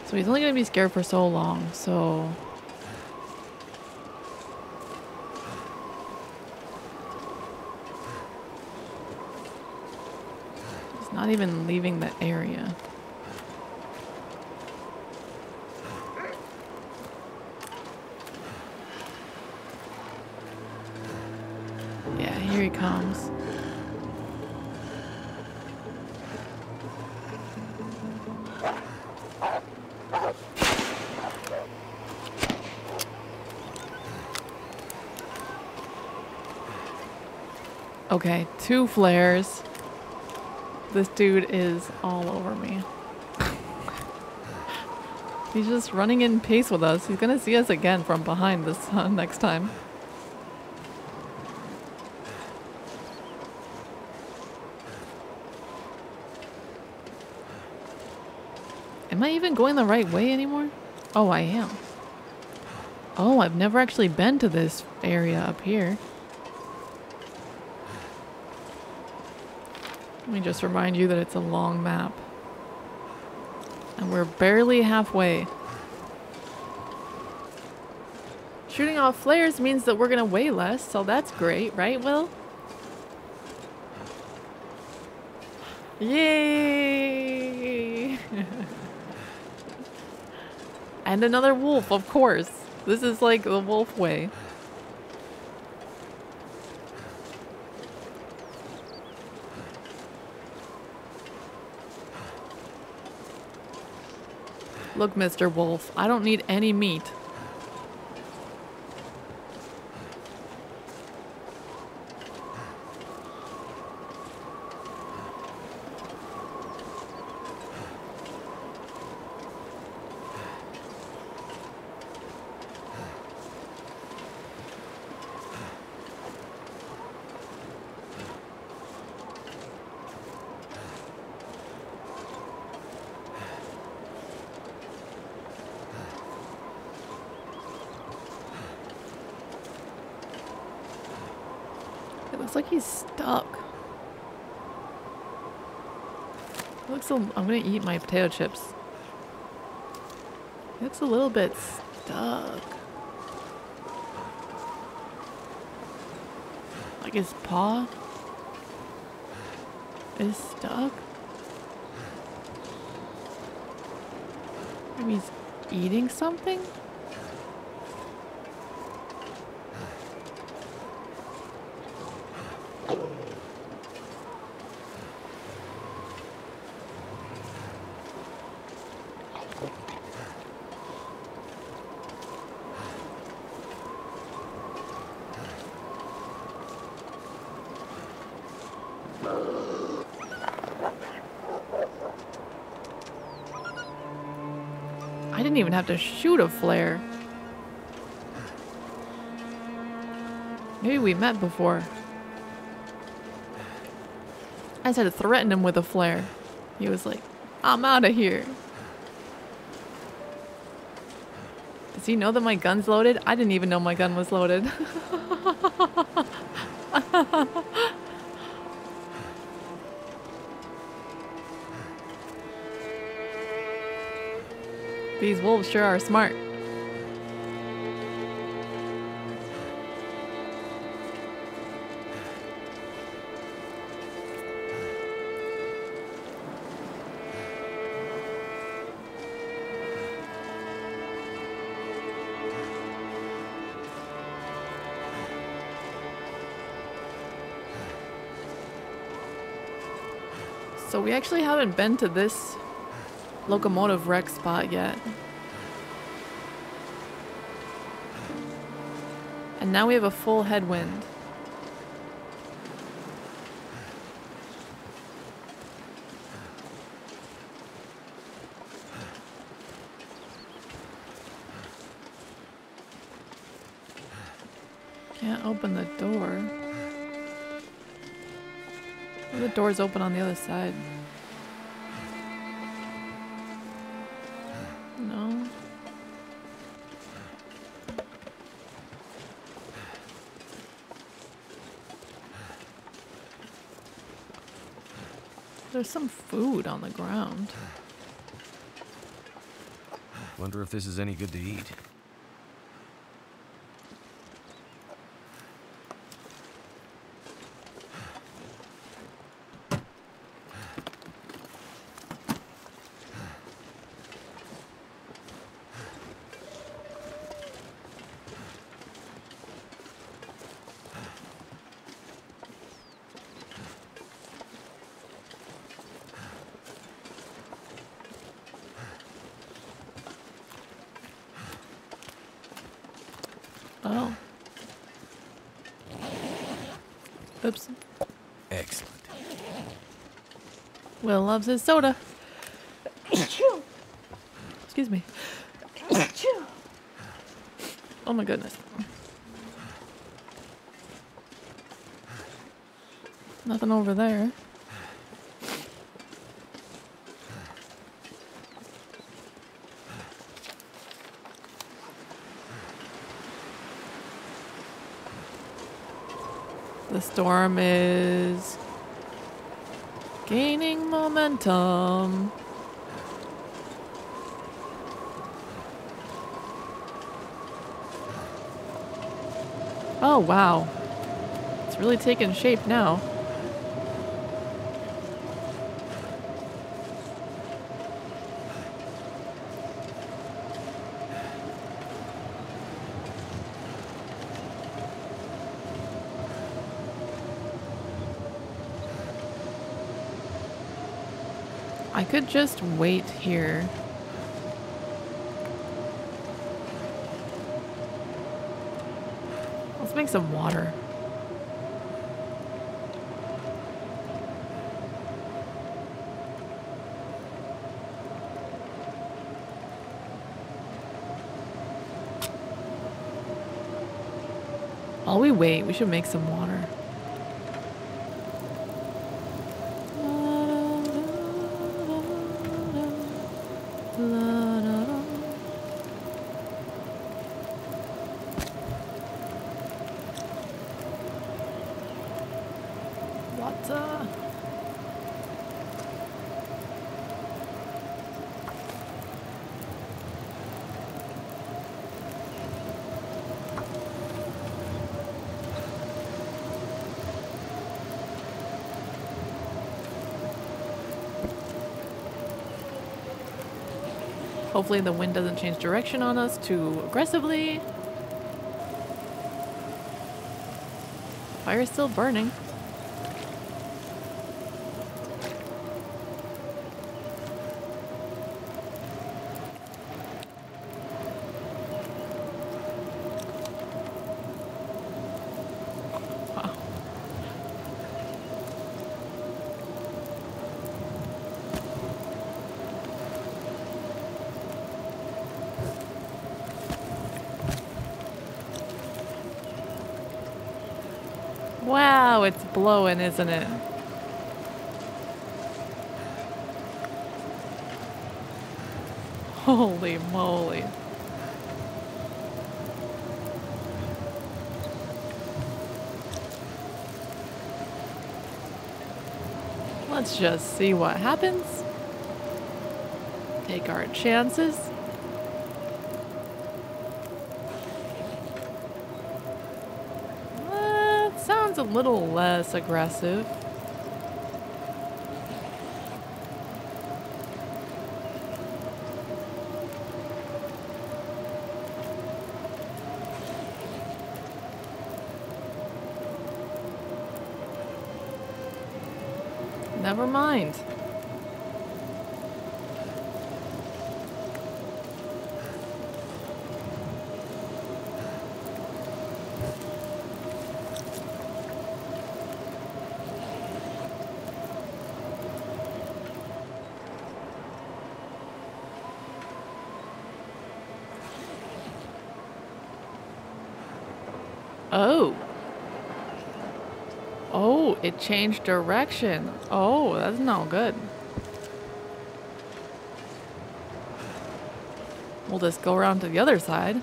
So he's only gonna be scared for so long, so. He's not even leaving the area. Yeah, here he comes. Okay, 2 flares. This dude is all over me. He's just running in pace with us. He's gonna see us again from behind this next time. Am I even going the right way anymore? Oh, I am. Oh, I've never actually been to this area up here. Let me just remind you that it's a long map. And we're barely halfway. Shooting off flares means that we're gonna weigh less, so that's great, right, Will? Yay! And another wolf, of course. This is like the wolf way. Look, Mr. Wolf, I don't need any meat. It looks like he's stuck. It looks I'm gonna eat my potato chips. He looks a little bit stuck. Like his paw is stuck. Maybe he's eating something? I didn't even have to shoot a flare. Maybe we met before. I just had to threaten him with a flare. He was like, I'm out of here. Does he know that my gun's loaded? I didn't even know my gun was loaded. These wolves sure are smart. So we actually haven't been to this locomotive wreck spot yet. And now we have a full headwind. Can't open the door. The door's open on the other side. No. There's some food on the ground. Wonder if this is any good to eat. Oh. Oops. Excellent. Will loves his soda. Excuse me. Oh my goodness. Nothing over there. The storm is gaining momentum. Oh, wow. It's really taking shape now. I could just wait here. Let's make some water. While we wait, we should make some water. Water. Hopefully the wind doesn't change direction on us too aggressively. Fire's still burning. Wow. Wow, it's blowing, isn't it? Holy moly. Let's just see what happens. Take our chances. Sounds a little less aggressive. Never mind. Oh. Oh, it changed direction. Oh, that's not good. We'll just go around to the other side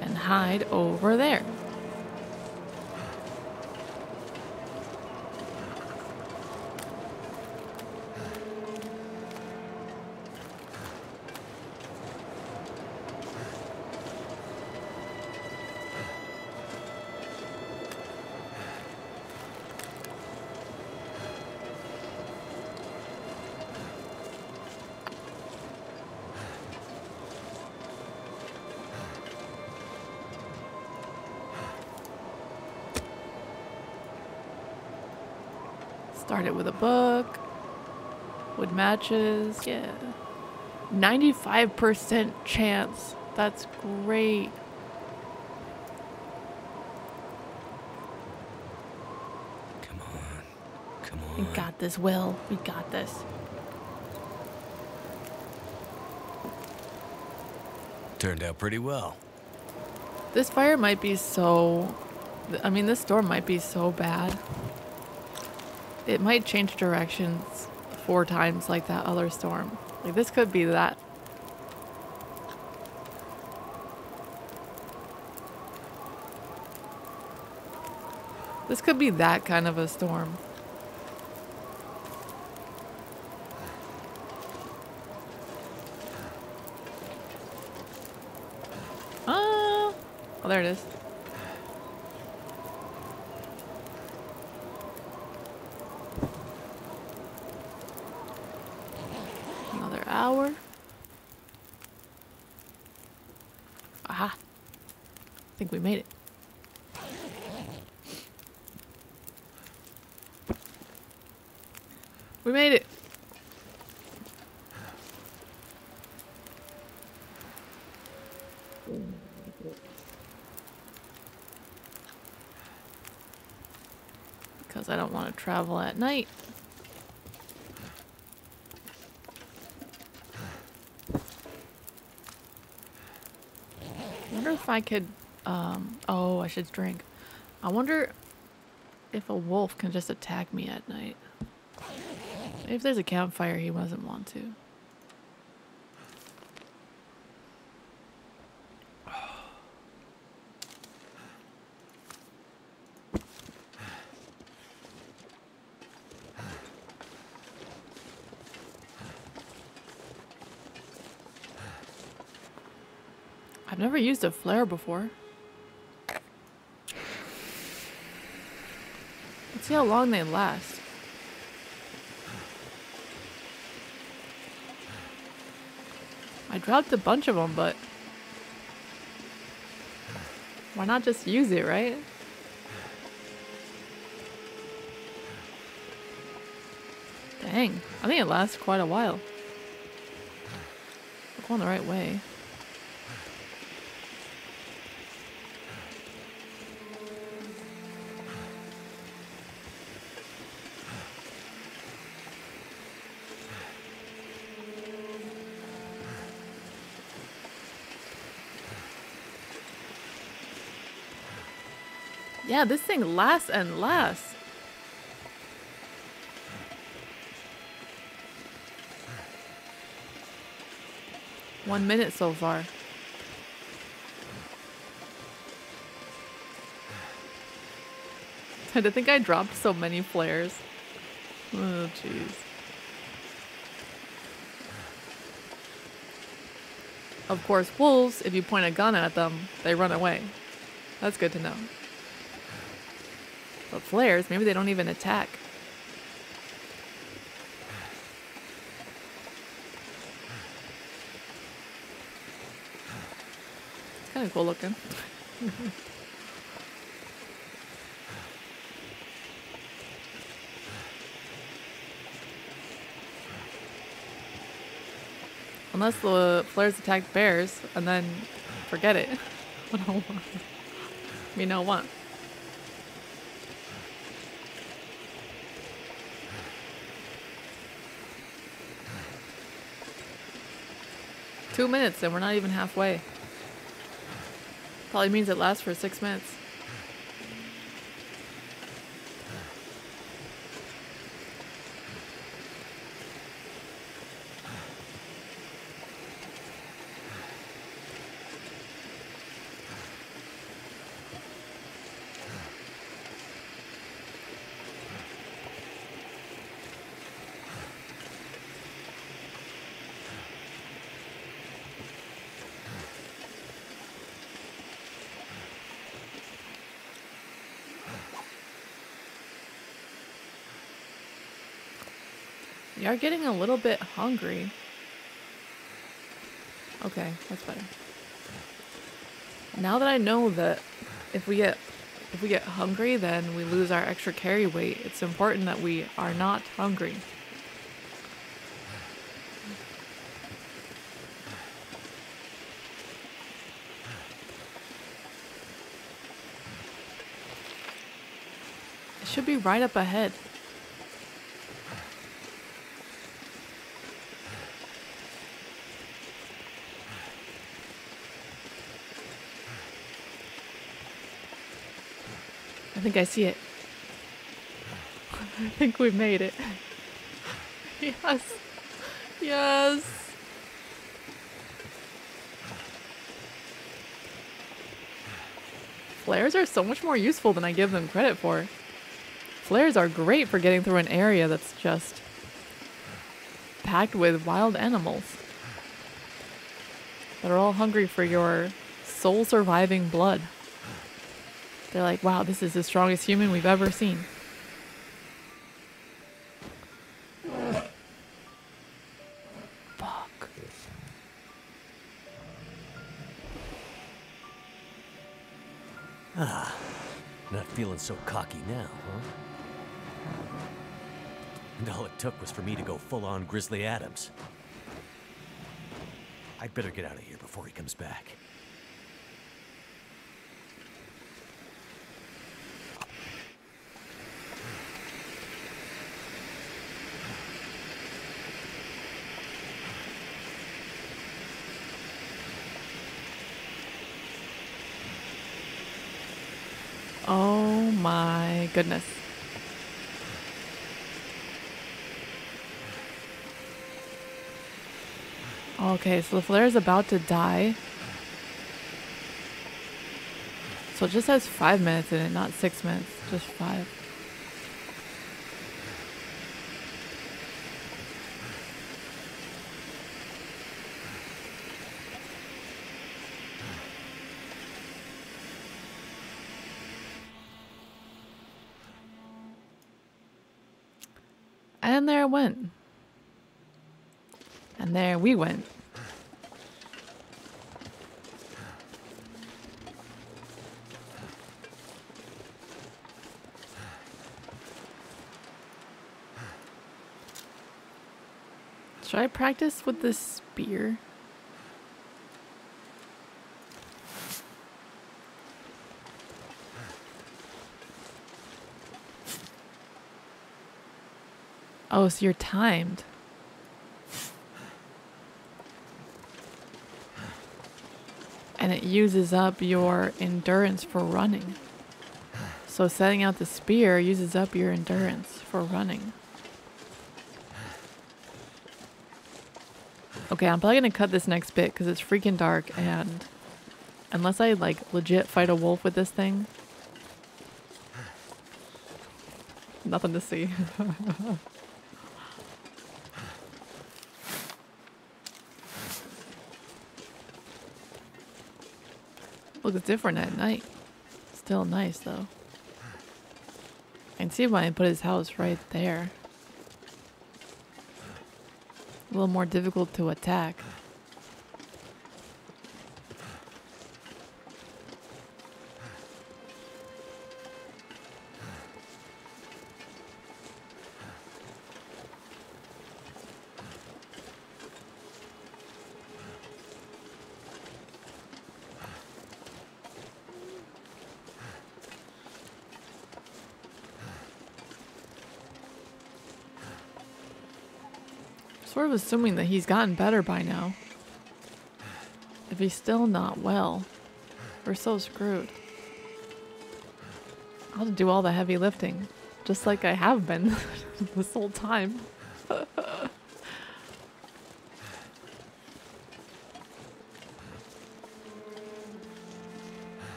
and hide over there. Start it with a book. Wood matches. Yeah. 95% chance. That's great. Come on. Come We on. got this, Will. We got this. Turned out pretty well. This fire might be so... I mean, this storm might be so bad. It might change directions 4 times like that other storm. Like, this could be that. This could be that kind of a storm. Oh, there it is. Another hour. Aha. I think we made it. We made it. Because I don't want to travel at night. I wonder if I could, oh, I should drink. I wonder if a wolf can just attack me at night. If there's a campfire, he doesn't want to. I've never used a flare before. Let's see how long they last. I dropped a bunch of them, but why not just use it, right? Dang, I think it lasts quite a while. We're going the right way. Yeah, this thing lasts and lasts. One minute so far. I think I dropped so many flares. Oh, jeez. Of course, wolves, if you point a gun at them, they run away. That's good to know. But flares, maybe they don't even attack. It's kind of cool looking. Unless the flares attack bears, and then forget it. We know what. Two minutes and we're not even halfway. Probably means it lasts for 6 minutes. We are getting a little bit hungry. Okay, that's better. Now that I know that if we get hungry, then we lose our extra carry weight, it's important that we are not hungry. It should be right up ahead. I think I see it. I think we've made it. Yes. Yes. Flares are so much more useful than I give them credit for. Flares are great for getting through an area that's just packed with wild animals that are all hungry for your soul-surviving blood. They're like, wow, this is the strongest human we've ever seen. Fuck. Ah, not feeling so cocky now, huh? And all it took was for me to go full-on Grizzly Adams. I'd better get out of here before he comes back. Oh my goodness. Okay, so the flare is about to die. So it just has 5 minutes in it, not 6 minutes, just 5. And there it went. And there we went. Should I practice with this spear? Oh, so you're timed. And it uses up your endurance for running. So setting out the spear uses up your endurance for running. Okay, I'm probably gonna cut this next bit because it's freaking dark, and unless I like legit fight a wolf with this thing, nothing to see. Looks different at night. Still nice though. I can see why he put his house right there. A little more difficult to attack. Sort of assuming that he's gotten better by now. If he's still not well, we're so screwed. I'll have to do all the heavy lifting, just like I have been this whole time.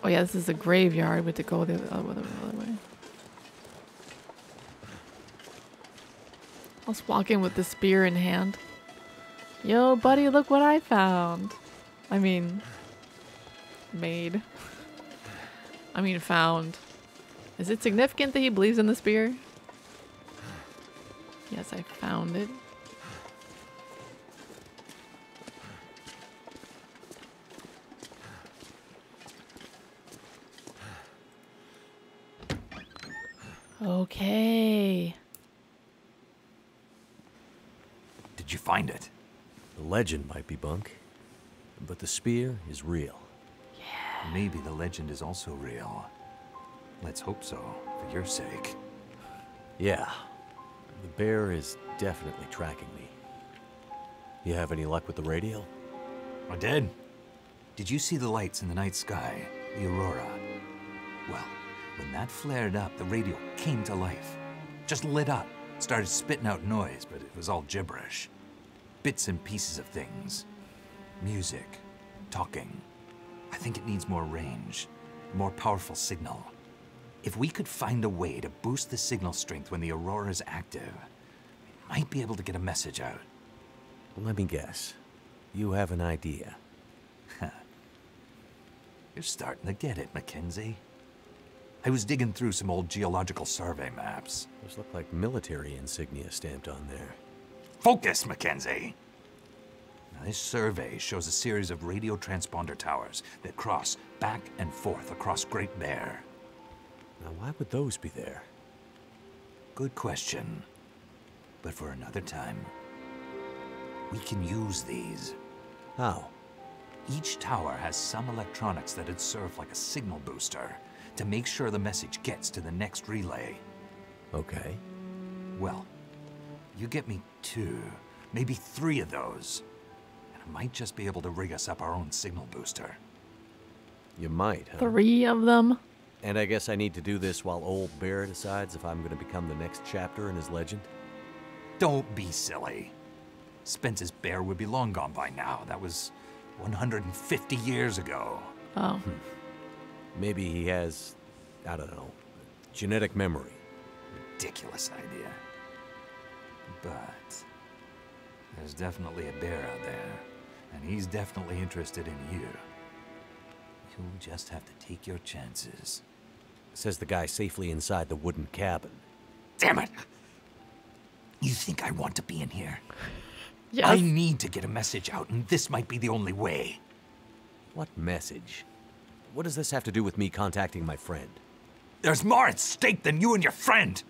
Oh yeah, this is a graveyard. We have to go the other way. I was walking with the spear in hand. Yo, buddy, look what I found. I mean, made. I mean, found. Is it significant that he believes in the spear? Yes, I found it. Okay. Did you find it? The legend might be bunk, but the spear is real. Maybe the legend is also real. Let's hope so, for your sake. Yeah, the bear is definitely tracking me. You have any luck with the radio? I did. Did you see the lights in the night sky? The aurora? Well, when that flared up, the radio came to life. Just lit up. Started spitting out noise, but it was all gibberish. Bits and pieces of things. Music. Talking. I think it needs more range. More powerful signal. If we could find a way to boost the signal strength when the aurora is active, we might be able to get a message out. Let me guess. You have an idea. You're starting to get it, Mackenzie. I was digging through some old geological survey maps. Those look like military insignia stamped on there. Focus, Mackenzie! Now, this survey shows a series of radio transponder towers that cross back and forth across Great Bear. Now, why would those be there? Good question. But for another time. We can use these. How? Each tower has some electronics that'd serve like a signal booster to make sure the message gets to the next relay. Okay. Well, you get me 2, maybe 3 of those, and I might just be able to rig us up our own signal booster. You might, huh? 3 of them? And I guess I need to do this while old Bear decides if I'm going to become the next chapter in his legend? Don't be silly. Spence's bear would be long gone by now. That was 150 years ago. Oh. Maybe he has, I don't know, genetic memory. Ridiculous idea. But there's definitely a bear out there, and he's definitely interested in you. You'll just have to take your chances. Says the guy safely inside the wooden cabin. Damn it! You think I want to be in here? Yes. I need to get a message out, and this might be the only way. What message? What does this have to do with me contacting my friend? There's more at stake than you and your friend!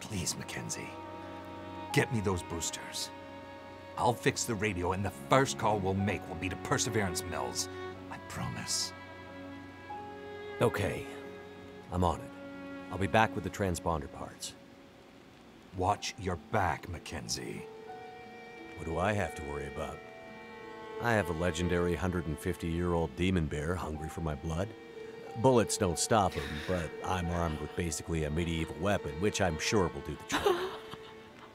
Please, Mackenzie. Get me those boosters. I'll fix the radio, and the first call we'll make will be to Perseverance Mills. I promise. Okay. I'm on it. I'll be back with the transponder parts. Watch your back, Mackenzie. What do I have to worry about? I have a legendary 150-year-old demon bear hungry for my blood. Bullets don't stop him, but I'm armed with basically a medieval weapon, which I'm sure will do the trick.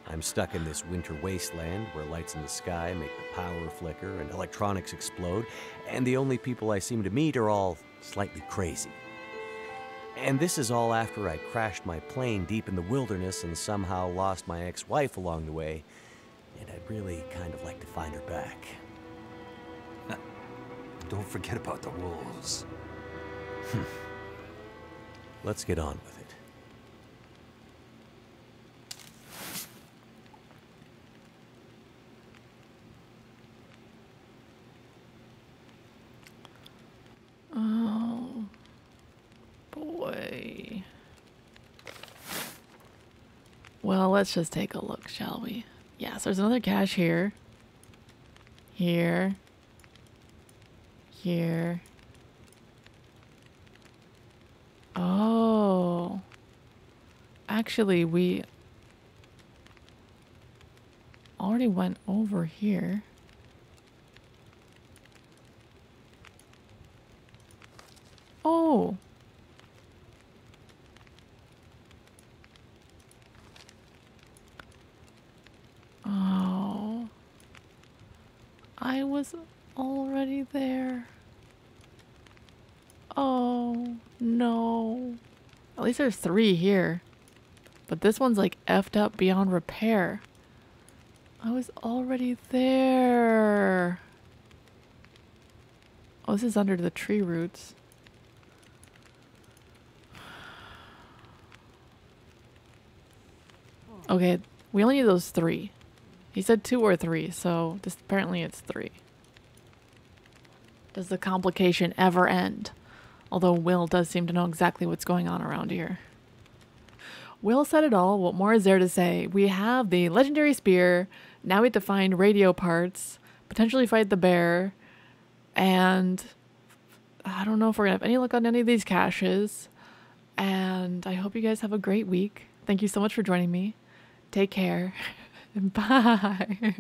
I'm stuck in this winter wasteland where lights in the sky make the power flicker and electronics explode, and the only people I seem to meet are all slightly crazy. And this is all after I crashed my plane deep in the wilderness and somehow lost my ex-wife along the way, and I'd really kind of like to find her back. Don't forget about the wolves. Let's get on with it. Oh, boy. Well, let's just take a look, shall we? Yes, there's another cache here. Here. Here. Oh. Actually, we already went over here. Oh. Oh. I was already there. Oh, no. At least there's 3 here. But this one's like effed up beyond repair. I was already there. Oh, this is under the tree roots. Okay, we only need those 3. He said 2 or 3, so this apparently it's 3. Does the complication ever end? Although Will does seem to know exactly what's going on around here. Will said it all. What more is there to say? We have the legendary spear. Now we have to find radio parts, potentially fight the bear, and I don't know if we're going to have any luck on any of these caches. And I hope you guys have a great week. Thank you so much for joining me. Take care. Bye.